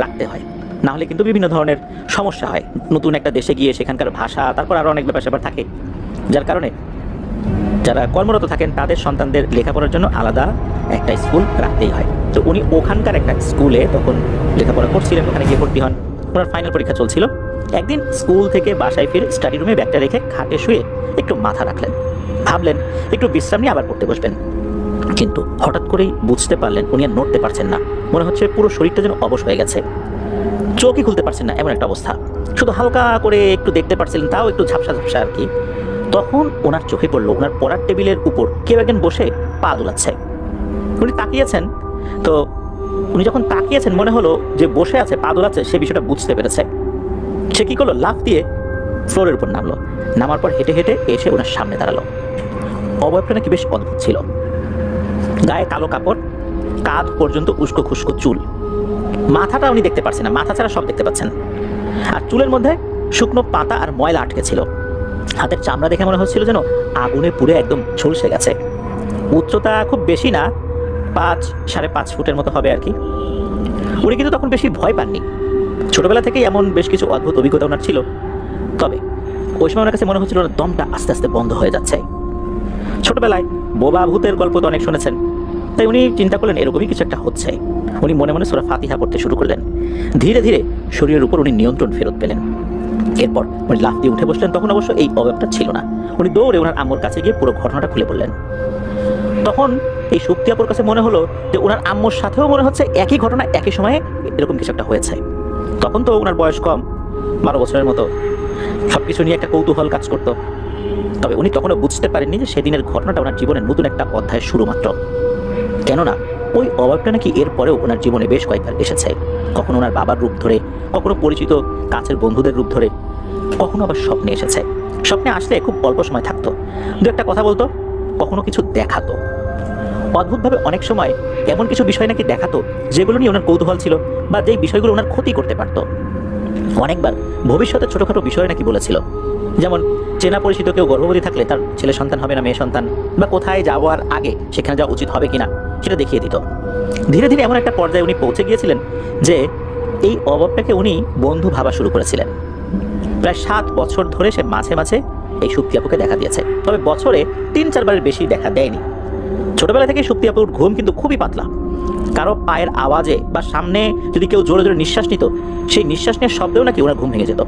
রাখতে হয়, না হলে কিন্তু বিভিন্ন ধরনের সমস্যা হয়। নতুন একটা দেশে গিয়ে সেখানকার ভাষা, তারপর আরও অনেক ব্যাপার স্যাপার থাকে, যার কারণে যারা কর্মরত থাকেন তাদের সন্তানদের লেখাপড়ার জন্য আলাদা একটা স্কুল রাখতেই হয়। তো উনি ওখানকার একটা স্কুলে তখন লেখাপড়া করছিলেন, ওখানে গিয়ে ভর্তি হন। ওনার ফাইনাল পরীক্ষা চলছিল। একদিন স্কুল থেকে বাসায় ফিরে স্টাডি রুমে ব্যাগটা রেখে খাটে শুয়ে একটু মাথা রাখলেন, ভাবলেন একটু বিশ্রাম নিয়ে আবার পড়তে বসবেন। কিন্তু হঠাৎ করেই বুঝতে পারলেন উনি আর নড়তে পারছেন না। মনে হচ্ছে পুরো শরীরটা যেন অবশ হয়ে গেছে, চোখই খুলতে পারছেন না, এমন একটা অবস্থা। শুধু হালকা করে একটু দেখতে পারছিলেন, তাও একটু ঝাপসা ঝাপসা আর কি। তখন ওনার চোখে পড়লো ওনার পড়ার টেবিলের উপর কেউ একজন বসে পা দোলাচ্ছে। উনি তাকিয়েছেন, তো উনি যখন তাকিয়েছেন মনে হলো যে বসে আছে পা দোলাচ্ছে, সে বিষয়টা বুঝতে পেরেছে। সে কি করলো, লাফ দিয়ে ফ্লোরের উপর নামলো। নামার পর হেঁটে হেঁটে এসে ওনার সামনে দাঁড়ালো। অবয়বটা নাকি বেশ অদ্ভুত ছিল, গায়ে কালো কাপড়, কাঁধ পর্যন্ত উস্কো খুস্কো চুল। মাথাটা উনি দেখতে পাচ্ছেন না, মাথা ছাড়া সব দেখতে পাচ্ছেন। আর চুলের মধ্যে শুকনো পাতা আর ময়লা আটকে ছিল। হাতের চামড়া দেখে মনে হচ্ছিল যেন আগুনে পুড়ে একদম ঝলসে গেছে। উচ্চতা খুব বেশি না, 5-5.5 ফুটের মতো হবে আর কি। উনি কিন্তু তখন বেশি ভয় পাননি, ছোটবেলা থেকেই এমন বেশ কিছু অদ্ভুত অভিজ্ঞতা ওনার ছিল। তবে ওই সময় ওনার কাছে মনে হচ্ছিল ওনার দমটা আস্তে আস্তে বন্ধ হয়ে যাচ্ছে। ছোটবেলায় বোবা ভূতের গল্প তো অনেক শুনেছেন, তাই উনি চিন্তা করলেন এরকমই কিছু একটা হচ্ছে। উনি মনে মনে সূরা ফাতিহা পড়তে শুরু করলেন। ধীরে ধীরে শরীরের উপর উনি নিয়ন্ত্রণ ফেরত পেলেন। এরপর উনি লাফ দিয়ে উঠে বসলেন। তখন অবশ্য এই অবয়বটা ছিল না। উনি দৌড়ে ওনার আম্মুর কাছে গিয়ে পুরো ঘটনাটা খুলে বললেন। তখন এই শক্তি আপুর কাছে মনে হলো যে ওনার আম্মুর সাথেও মনে হচ্ছে একই ঘটনা একই সময়ে এরকম কিছু একটা হয়েছে। তখন তো ওনার বয়স কম, 12 বছরের মতো, সবকিছু নিয়ে একটা কৌতূহল কাজ করতো। তবে উনি তখনও বুঝতে পারেননি যে সেদিনের ঘটনাটা ওনার জীবনের নতুন একটা অধ্যায় শুরু মাত্র। কেননা ওই অভাবটা নাকি এরপরেও ওনার জীবনে বেশ কয়েকবার এসেছে। কখনো ওনার বাবার রূপ ধরে, কখনো পরিচিত কাছের বন্ধুদের রূপ ধরে, কখনো আবার স্বপ্নে এসেছে। স্বপ্নে আসলে খুব অল্প সময় থাকতো, দু একটা কথা বলতো, কখনো কিছু দেখাতো। অদ্ভুতভাবে অনেক সময় এমন কিছু বিষয় নাকি দেখাতো যেগুলো নিয়ে ওনার কৌতূহল ছিল বা যেই বিষয়গুলো ওনার ক্ষতি করতে পারত। অনেকবার ভবিষ্যতে ছোটখাটো বিষয় নাকি বলেছিল, যেমন চেনা পরিচিত কেউ গর্ভবতী থাকলে তার ছেলে সন্তান হবে না মেয়ে সন্তান, বা কোথায় যাওয়ার আগে সেখানে যাওয়া উচিত হবে কিনা সেটা দেখিয়ে দিত। ধীরে ধীরে এমন একটা পর্যায়ে উনি পৌঁছে গিয়েছিলেন যে এই অভাবটাকে উনি বন্ধু ভাবা শুরু করেছিলেন। প্রায় 7 বছর ধরে সে মাঝে মাঝে এই শক্তি আপুকে দেখা দিয়েছে, তবে বছরে 3-4 বারের বেশি দেখা দেয়নি। ছোটবেলা থেকে শক্তি আপুর ঘুম কিন্তু খুবই পাতলা। কারো পায়ের আওয়াজে বা সামনে যদি কেউ জোরে জোরে নিঃশ্বাস নিত, সেই নিঃশ্বাস নেওয়ার শব্দেও নাকি ওনার ঘুম ভেঙে যেত।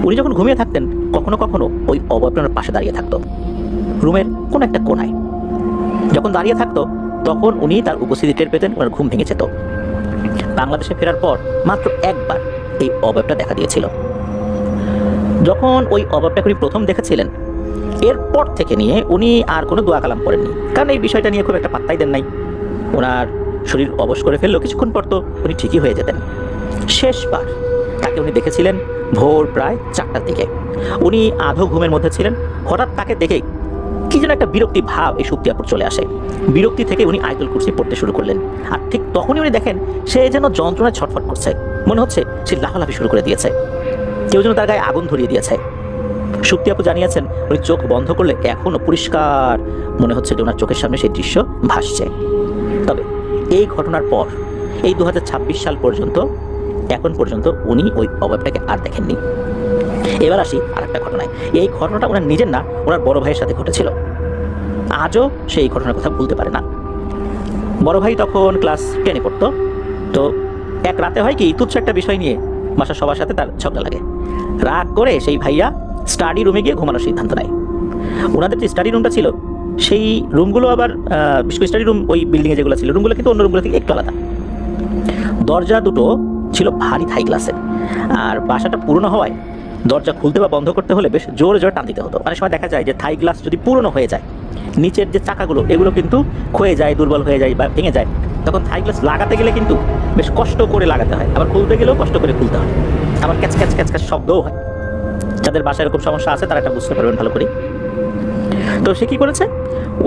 উনি যখন ঘুমিয়ে থাকতেন কখনো কখনো ওই অবয়বটার পাশে দাঁড়িয়ে থাকতো, রুমের কোনো একটা কোনায়। যখন দাঁড়িয়ে থাকতো তখন উনি তার উপস্থিতি টের পেতেন, ওনার ঘুম ভেঙে যেত। বাংলাদেশে ফেরার পর মাত্র একবার এই অবয়বটা দেখা দিয়েছিল। যখন ওই অভাবটাকে উনি প্রথম দেখেছিলেন, এরপর থেকে নিয়ে উনি আর কোনো দোয়া কালাম করেননি, কারণ এই বিষয়টা নিয়ে খুব একটা পাত্তাই দেন নাই। ওনার শরীর অবশ করে ফেললো, কিছুক্ষণ পর তো উনি ঠিকই হয়ে যেতেন। শেষবার তাকে উনি দেখেছিলেন ভোর প্রায় 4টার দিকে। উনি আধো ঘুমের মধ্যে ছিলেন, হঠাৎ তাকে দেখে কি যেন একটা বিরক্তি ভাব এই শক্তি আপুর চলে আসে। বিরক্তি থেকে উনি আয়াতুল কুরসি পড়তে শুরু করলেন, আর ঠিক তখনই উনি দেখেন সে যেন যন্ত্রণায় ছটফট করছে, মনে হচ্ছে সে লাফালাফি শুরু করে দিয়েছে, কেউ যেন তার গায়ে আগুন ধরিয়ে দিয়েছে। শক্তি আপু জানিয়েছেন উনি চোখ বন্ধ করলে এখনো পরিষ্কার মনে হচ্ছে যে ওনার চোখের সামনে সেই দৃশ্য ভাসছে। তবে এই ঘটনার পর এই 2026 সাল পর্যন্ত এখন পর্যন্ত উনি ওই অভাবটাকে আর দেখেননি। এবার আসি আর একটা ঘটনায়। এই ঘটনাটা ওনার নিজের না, ওনার বড় ভাইয়ের সাথে ঘটেছিল। আজও সেই ঘটনার কথা ভুলতে পারে না। বড় ভাই তখন ক্লাস 10-এ পড়তো। তো এক রাতে হয় কি, তুচ্ছ একটা বিষয় নিয়ে বাসার সবার সাথে তার ঝগড়া লাগে। রাগ করে সেই ভাইয়া স্টাডি রুমে গিয়ে ঘুমানোর সিদ্ধান্ত নেয়। ওনাদের যে স্টাডি রুমটা ছিল সেই রুমগুলো আবার বিশেষ করে স্টাডি রুম ওই বিল্ডিংয়ে যেগুলো ছিল রুমগুলো কিন্তু অন্য রুমগুলো থেকে একটু আলাদা। দরজা দুটো ছিল ভারী থাই গ্লাসের, আর বাসাটা পুরনো হওয়ায় দরজা খুলতে বা বন্ধ করতে হলে বেশ জোরে জোরে টান দিতে হতো। অনেক সময় দেখা যায় যে থাই গ্লাস যদি পুরনো হয়ে যায়, নিচের যে চাকাগুলো এগুলো কিন্তু ক্ষয়ে যায়, দুর্বল হয়ে যায় বা ভেঙে যায়। তখন থাই গ্লাস লাগাতে গেলে কিন্তু বেশ কষ্ট করে লাগাতে হয়, আবার খুলতে গেলেও কষ্ট করে খুলতে হয়, আবার ক্যাচ ক্যাচ ক্যাচ ক্যাচ শব্দও হয়। যাদের বাসায় এরকম সমস্যা আছে তারা এটা বুঝতে পারবেন ভালো করে। তো সে কী করেছে,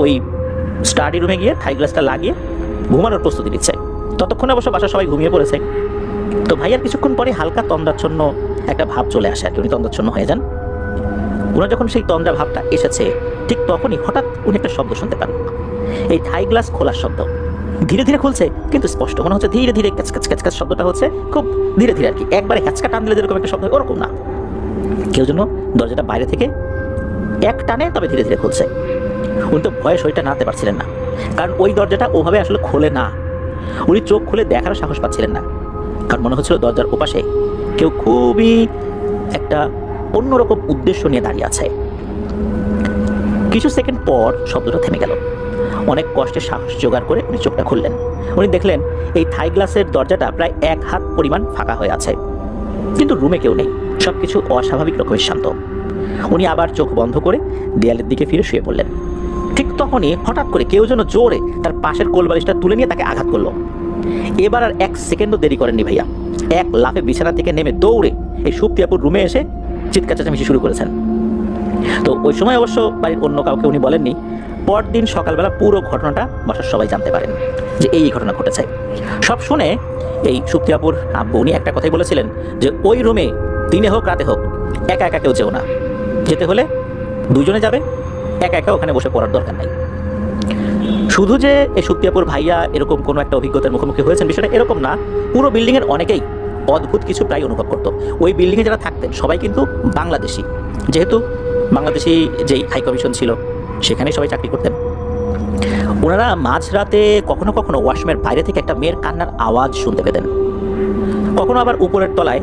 ওই স্টাডি রুমে গিয়ে থাই গ্লাসটা লাগিয়ে ঘুমানোর প্রস্তুতি নিচ্ছে। ততক্ষণে অবশ্য বাসার সবাই ঘুমিয়ে পড়েছে। তো ভাইয়ার কিছুক্ষণ পরে হালকা তন্দ্রাচ্ছন্ন একটা ভাব চলে আসে, আর কি উনি তন্দ্রাচ্ছন্ন হয়ে যান। ওনার যখন সেই তন্দ্রা ভাবটা এসেছে ঠিক তখনই হঠাৎ উনি একটা শব্দ শুনতে পান, এই থাই গ্লাস খোলার শব্দ। ধীরে ধীরে খুলছে কিন্তু স্পষ্ট, মনে হচ্ছে ধীরে ধীরে ক্যাচ ক্যাচ ক্যাচ ক্যাচ শব্দটা হচ্ছে খুব ধীরে ধীরে, আর কি একবারে হ্যাচকা টান দিলে যেরকম একটা শব্দ হয় ওরকম না। কেউ যেন দরজাটা বাইরে থেকে এক টানে তবে ধীরে ধীরে খুলছে। উনি তো ভয়ে শরীরটা নাড়তে পারছিলেন না, কারণ ওই দরজাটা ওভাবে আসলে খোলে না। উনি চোখ খুলে দেখারও সাহস পাচ্ছিলেন না, কারণ মনে হচ্ছিল দরজার ওপাশে কেউ খুবই একটা অন্যরকম উদ্দেশ্য নিয়ে দাঁড়িয়ে আছে। কিছু সেকেন্ড পর শব্দটা থেমে গেল। অনেক কষ্টে সাহস জোগাড় করে উনি চোখটা খুললেন। উনি দেখলেন এই থাই গ্লাসের দরজাটা প্রায় 1 হাত পরিমাণ ফাঁকা হয়ে আছে, কিন্তু রুমে কেউ নেই, সবকিছু অস্বাভাবিক রকমের শান্ত। উনি আবার চোখ বন্ধ করে দেয়ালের দিকে ফিরে শুয়ে পড়লেন। ঠিক তখনই হঠাৎ করে কেউ যেন জোরে তার পাশের কোলবালিশটা তুলে নিয়ে তাকে আঘাত করলো। এবার আর 1 সেকেন্ডও দেরি করেননি ভাইয়া, এক লাফে বিছানা থেকে নেমে দৌড়ে এই শক্তি আপুর রুমে এসে চিৎকার চেঁচামেচি শুরু করেছেন। তো ওই সময় অবশ্য বাড়ির অন্য কাউকে উনি বলেননি। পরদিন সকালবেলা পুরো ঘটনাটা বাসার সবাই জানতে পারেন যে এই ঘটনা ঘটেছে। সব শুনে এই শক্তি আপুর আব্বু উনি একটা কথাই বলেছিলেন যে ওই রুমে দিনে হোক রাতে হোক একা একা কেউ যেও না, যেতে হলে 2 জনে যাবে, একা একা ওখানে বসে পড়ার দরকার নাই। শুধু যে এই শক্তি আপুর ভাইয়া এরকম কোনো একটা অভিজ্ঞতার মুখোমুখি হয়েছেন বিষয়টা এরকম না, পুরো বিল্ডিংয়ের অনেকেই অদ্ভুত কিছু প্রায় অনুভব করতো। ওই বিল্ডিংয়ে যারা থাকতেন সবাই কিন্তু বাংলাদেশি, যেহেতু বাংলাদেশি যেই হাই কমিশন ছিল সেখানেই সবাই চাকরি করতেন। ওনারা মাঝরাতে কখনো কখনো ওয়াশরুমের বাইরে থেকে একটা মেয়ের কান্নার আওয়াজ শুনতে পেতেন, কখনো আবার উপরের তলায়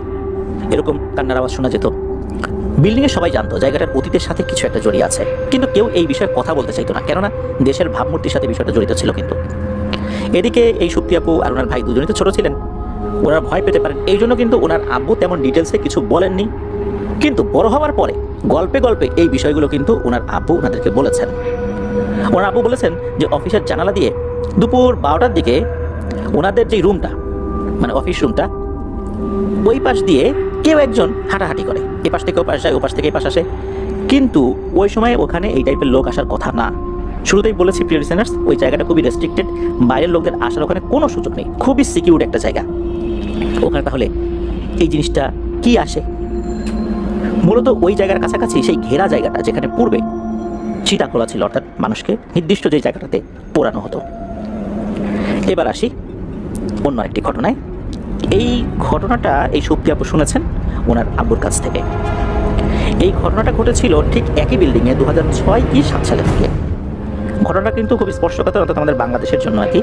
এরকম কান্নার আওয়াজ শোনা যেত। বিল্ডিংয়ে সবাই জানতো জায়গাটার অতীতের সাথে কিছু একটা জড়িয়ে আছে, কিন্তু কেউ এই বিষয়ে কথা বলতে চাইতো না, কেননা দেশের ভাবমূর্তির সাথে বিষয়টা জড়িত ছিল। কিন্তু এদিকে এই শক্তি আপু আর ওনার ভাই দুজনেই তো ছোট ছিলেন, ওনারা ভয় পেতে পারেন, এই জন্য কিন্তু ওনার আব্বু তেমন ডিটেলসে কিছু বলেননি। কিন্তু বড় হওয়ার পরে গল্পে গল্পে এই বিষয়গুলো কিন্তু ওনার আব্বু ওনাদেরকে বলেছেন। ওনার আব্বু বলেছেন যে অফিসের জানালা দিয়ে দুপুর 12টার দিকে ওনাদের যে রুমটা, মানে অফিস রুমটা, ওই পাশ দিয়ে কেউ একজন হাঁটাহাঁটি করে, এ পাশ থেকে ও পাশ যায়, ও পাশ থেকে এই পাশ আসে, কিন্তু ওই সময় ওখানে এই টাইপের লোক আসার কথা না। শুরুতেই বলেছি প্রিয় লিসেনার্স, ওই জায়গাটা খুবই রেস্ট্রিক্টেড, বাইরের লোকদের আসার ওখানে কোনো সুযোগ নেই, খুবই সিকিউর একটা জায়গা ওখানে। তাহলে এই জিনিসটা কি আসে? মূলত ওই জায়গার কাছাকাছি সেই ঘেরা জায়গাটা যেখানে পূর্বে চিতা খোলা ছিল, অর্থাৎ মানুষকে নির্দিষ্ট যে জায়গাটাতে পোড়ানো হতো। এবার আসি অন্য একটি ঘটনায়। এই ঘটনাটা এই শক্তি আপু শুনেছেন ওনার আব্বুর কাছ থেকে। এই ঘটনাটা ঘটেছিল ঠিক একই বিল্ডিংয়ে 2006 কি 7 সালে থেকে। ঘটনাটা কিন্তু খুবই স্পর্শকাতর, অর্থাৎ আমাদের বাংলাদেশের জন্য আর কি,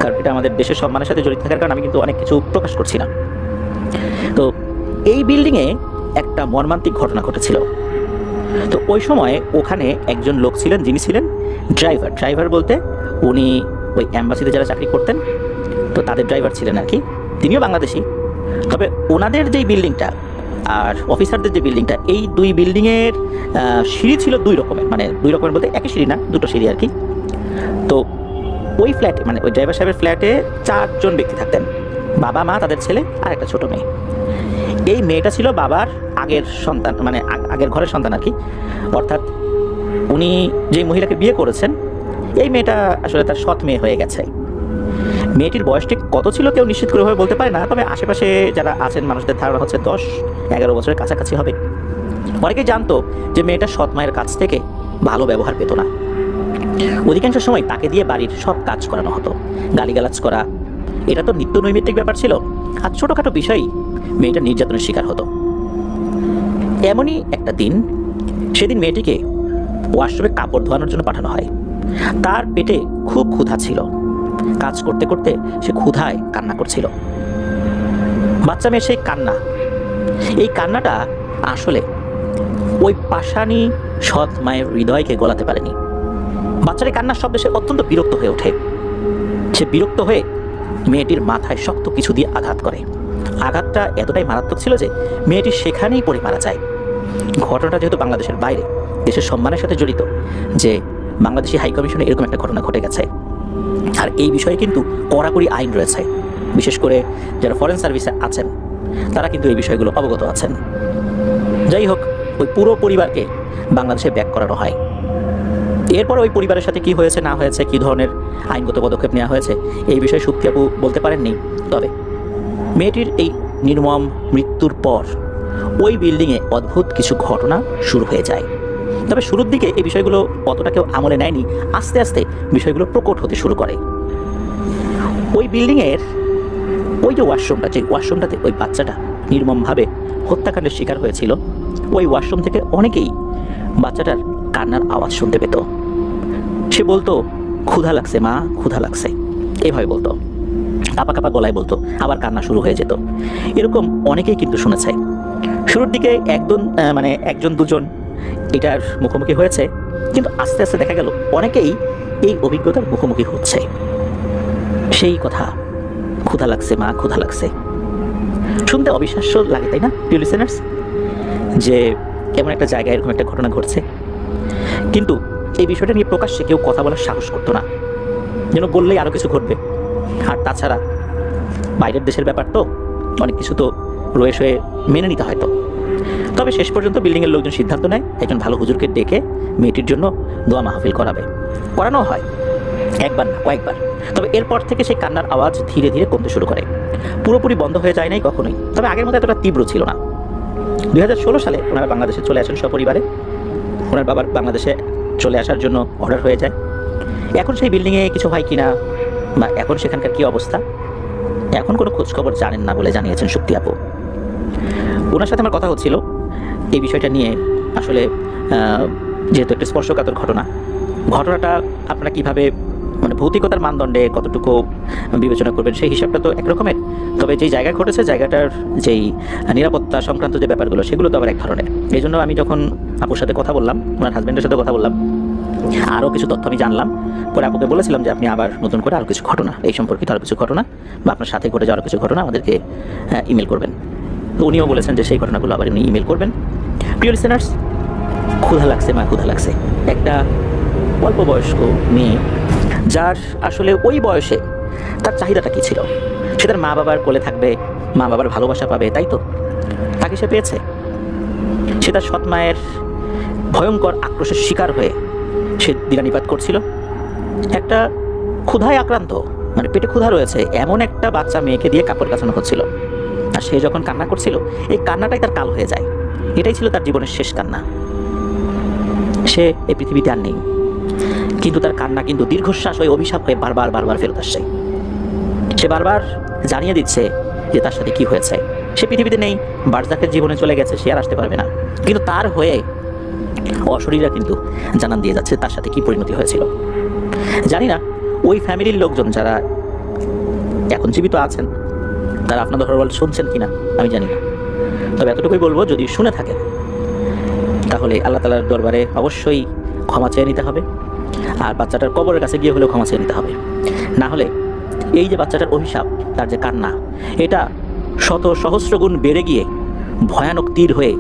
কারণ এটা আমাদের দেশের সম্মানের সাথে জড়িত থাকার কারণে আমি কিন্তু অনেক কিছু প্রকাশ করছি না। তো এই বিল্ডিংয়ে একটা মর্মান্তিক ঘটনা ঘটেছিল। তো ওই সময় ওখানে একজন লোক ছিলেন যিনি ছিলেন ড্রাইভার বলতে উনি ওই অ্যাম্বাসিতে যারা চাকরি করতেন তো তাদের ড্রাইভার ছিলেন আর কি, তিনিও বাংলাদেশি। তবে ওনাদের যেই বিল্ডিংটা আর অফিসারদের যে বিল্ডিংটা, এই দুই বিল্ডিংয়ের সিঁড়ি ছিল দুই রকমের, মানে দুই রকমের বলতে একই সিঁড়ি না, দুটো সিঁড়ি আর কি। তো ওই ফ্ল্যাটে, মানে ওই ড্রাইভার সাহেবের ফ্ল্যাটে 4 জন ব্যক্তি থাকতেন, বাবা মা, তাদের ছেলে আর একটা ছোটো মেয়ে। এই মেয়েটা ছিল বাবার আগের সন্তান, মানে আগের ঘরের সন্তান আর কি, অর্থাৎ উনি যেই মহিলাকে বিয়ে করেছেন এই মেয়েটা আসলে তার সৎ মেয়ে হয়ে গেছে। মেয়েটির বয়স ঠিক কত ছিল কেউ নিশ্চিত করে বলতে পারে না, তবে আশেপাশে যারা আছেন মানুষদের ধারণা হচ্ছে 10-11 বছরের কাছাকাছি হবে। অনেকেই জানতো যে মেয়েটা সৎ মায়ের কাছ থেকে ভালো ব্যবহার পেত না, অধিকাংশ সময় তাকে দিয়ে বাড়ির সব কাজ করানো হতো, গালিগালাজ করা এটা তো নিত্য নৈমিত্তিক ব্যাপার ছিল, আর ছোটোখাটো বিষয়ই মেয়েটা নির্যাতনের শিকার হতো। এমনই একটা দিন, সেদিন মেয়েটিকে ওয়াশরুমে কাপড় ধোয়ানোর জন্য পাঠানো হয়। তার পেটে খুব ক্ষুধা ছিল, কাজ করতে করতে সে ক্ষুধায় কান্না করছিল। বাচ্চা মেয়ে সেই কান্না, এই কান্নাটা আসলে ওই পাষাণী সৎ মায়ের হৃদয়কে গলাতে পারেনি। বাচ্চার এই কান্নার শব্দে সে অত্যন্ত বিরক্ত হয়ে ওঠে। সে বিরক্ত হয়ে মেয়েটির মাথায় শক্ত কিছু দিয়ে আঘাত করে। আঘাতটা এতটাই মারাত্মক ছিল যে মেয়েটি সেখানেই পড়ে মারা যায়। ঘটনাটা যেহেতু বাংলাদেশের বাইরে, দেশের সম্মানের সাথে জড়িত, যে বাংলাদেশি হাইকমিশনে এরকম একটা ঘটনা ঘটে গেছে, আর এই বিষয়ে কিন্তু কড়াকড়ি আইন রয়েছে। বিশেষ করে যারা ফরেন সার্ভিসে আছেন তারা কিন্তু এই বিষয়গুলো অবগত আছেন। যাই হোক, ওই পুরো পরিবারকে বাংলাদেশে ব্যাক করানো হয়। এরপর ওই পরিবারের সাথে কি হয়েছে না হয়েছে, কী ধরনের আইনগত পদক্ষেপ নেওয়া হয়েছে, এই বিষয়ে শক্তি আপু বলতে পারেননি। তবে মেয়েটির এই নির্মম মৃত্যুর পর ওই বিল্ডিংয়ে অদ্ভুত কিছু ঘটনা শুরু হয়ে যায়। তবে শুরুর দিকে এই বিষয়গুলো অতটা কেউ আমলে নেয়নি, আস্তে আস্তে বিষয়গুলো প্রকট হতে শুরু করে। ওই বিল্ডিংয়ের ওই যে ওয়াশরুমটা, যে ওয়াশরুমটাতে ওই বাচ্চাটা নির্মমভাবে হত্যাকাণ্ডের শিকার হয়েছিল, ওই ওয়াশরুম থেকে অনেকেই বাচ্চাটার কান্নার আওয়াজ শুনতে পেত। সে বলতো, ক্ষুধা লাগছে মা, ক্ষুধা লাগছে, এইভাবে বলতো, কাপা কাপা গলায় বলতো, আবার কান্না শুরু হয়ে যেত। এরকম অনেকেই কিন্তু শুনেছে। শুরুর দিকে একজন দুজন এটার মুখোমুখি হয়েছে, কিন্তু আস্তে আস্তে দেখা গেল অনেকেই এই অভিজ্ঞতার মুখোমুখি হচ্ছে। সেই কথা, ক্ষুধা লাগছে মা, ক্ষুধা লাগছে, শুনতে অবিশ্বাস্য লাগে, তাই না প্রিয় লিসেনার্স, যে এমন একটা জায়গায় এরকম একটা ঘটনা ঘটছে। কিন্তু এই বিষয়টা নিয়ে প্রকাশ্যে কেউ কথা বলার সাহস করতো না, যেন বললেই আরও কিছু ঘটবে। আর তাছাড়া বাইরের দেশের ব্যাপার তো, অনেক কিছু তো রয়ে শয়ে মেনে নিতে হয়তো। তবে শেষ পর্যন্ত বিল্ডিংয়ের লোকজন সিদ্ধান্ত নেয় একজন ভালো হুজুরকে ডেকে মেয়েটির জন্য দোয়া মাহফিল করানো হয়, একবার না কয়েকবার। তবে এরপর থেকে সেই কান্নার আওয়াজ ধীরে ধীরে কমতে শুরু করে, পুরোপুরি বন্ধ হয়ে যায় নাই কখনোই, তবে আগের মতো এতটা তীব্র ছিল না। 2016 সালে ওনারা বাংলাদেশে চলে আসেন সপরিবারে। ওনার বাবার বাংলাদেশে চলে আসার জন্য অর্ডার হয়ে যায়। এখন সেই বিল্ডিংয়ে কিছু হয় কিনা বা এখন সেখানকার কী অবস্থা, এখন কোনো খোঁজখবর জানেন না বলে জানিয়েছেন শক্তি আপু। ওনার সাথে আমার কথা হচ্ছিল এই বিষয়টা নিয়ে। আসলে যেহেতু একটা স্পর্শকাতর ঘটনাটা আপনারা কীভাবে মানে ভৌতিকতার মানদণ্ডে কতটুকু বিবেচনা করবেন সেই হিসাবটা তো একরকমের, তবে যেই জায়গায় ঘটেছে জায়গাটার যেই নিরাপত্তা সংক্রান্ত যে ব্যাপারগুলো সেগুলো তো আবার এক ধরনের। এই জন্য আমি যখন আপুর সাথে কথা বললাম, ওনার হাজব্যান্ডের সাথে কথা বললাম, আরও কিছু তথ্য আমি জানলাম। পরে আপুকে বলেছিলাম যে আপনি আবার নতুন করে আরও কিছু ঘটনা এই সম্পর্কিত আরও কিছু ঘটনা বা আপনার সাথে ঘটে যাওয়ার কিছু ঘটনা আমাদেরকে ইমেল করবেন। তো উনিও বলেছেন যে সেই ঘটনাগুলো আবার উনি ইমেল করবেন। প্রিয় লিসেনার্স, ক্ষুধা লাগছে মা, ক্ষুধা লাগছে। একটা অল্প বয়স্ক মেয়ে, যার আসলে ওই বয়সে তার চাহিদাটা কী ছিল? সে তার মা বাবার কোলে থাকবে, মা বাবার ভালোবাসা পাবে, তাই তো? তাকে সে পেয়েছে। সে তার সৎ মায়ের ভয়ঙ্কর আক্রোশের শিকার হয়ে সে দিনানিপাত করছিল। একটা ক্ষুধায় আক্রান্ত, মানে পেটে ক্ষুধা রয়েছে এমন একটা বাচ্চা মেয়েকে দিয়ে কাপড় কাচানো হচ্ছিল, আর সে যখন কান্না করছিল এই কান্নাটাই তার কাল হয়ে যায়। এটাই ছিল তার জীবনের শেষ কান্না। সে এই পৃথিবীতে আর নেই, কিন্তু তার কান্না কিন্তু দীর্ঘশ্বাস হয়ে অভিশাপ হয়ে বারবার বারবার ফেরত আসছে। সে বারবার জানিয়ে দিচ্ছে যে তার সাথে কি হয়েছে। সে পৃথিবীতে নেই, বারজাকের জীবনে চলে গেছে, সে আর আসতে পারবে না। কিন্তু তার হয়ে অশরীরা কিন্তু জানান দিয়ে যাচ্ছে তার সাথে কি পরিণতি হয়েছিল। জানি না ওই ফ্যামিলির লোকজন যারা এখন জীবিত আছেন তারা আপনাদের হরবল শুনছেন কিনা আমি জানি না, তবে এতটুকুই বলবো, যদি শুনে থাকেন তাহলে আল্লাহ তাআলার দরবারে অবশ্যই ক্ষমা চেয়ে নিতে হবে, আর বাচ্চাটার কবরের কাছে গিয়ে হলেও ক্ষমা চেয়ে নিতে হবে। না হলে এই যে বাচ্চাটার অভিশাপ, তার যে কান্না, এটা শত সহস্র গুণ বেড়ে গিয়ে ভয়ানক তীর হয়ে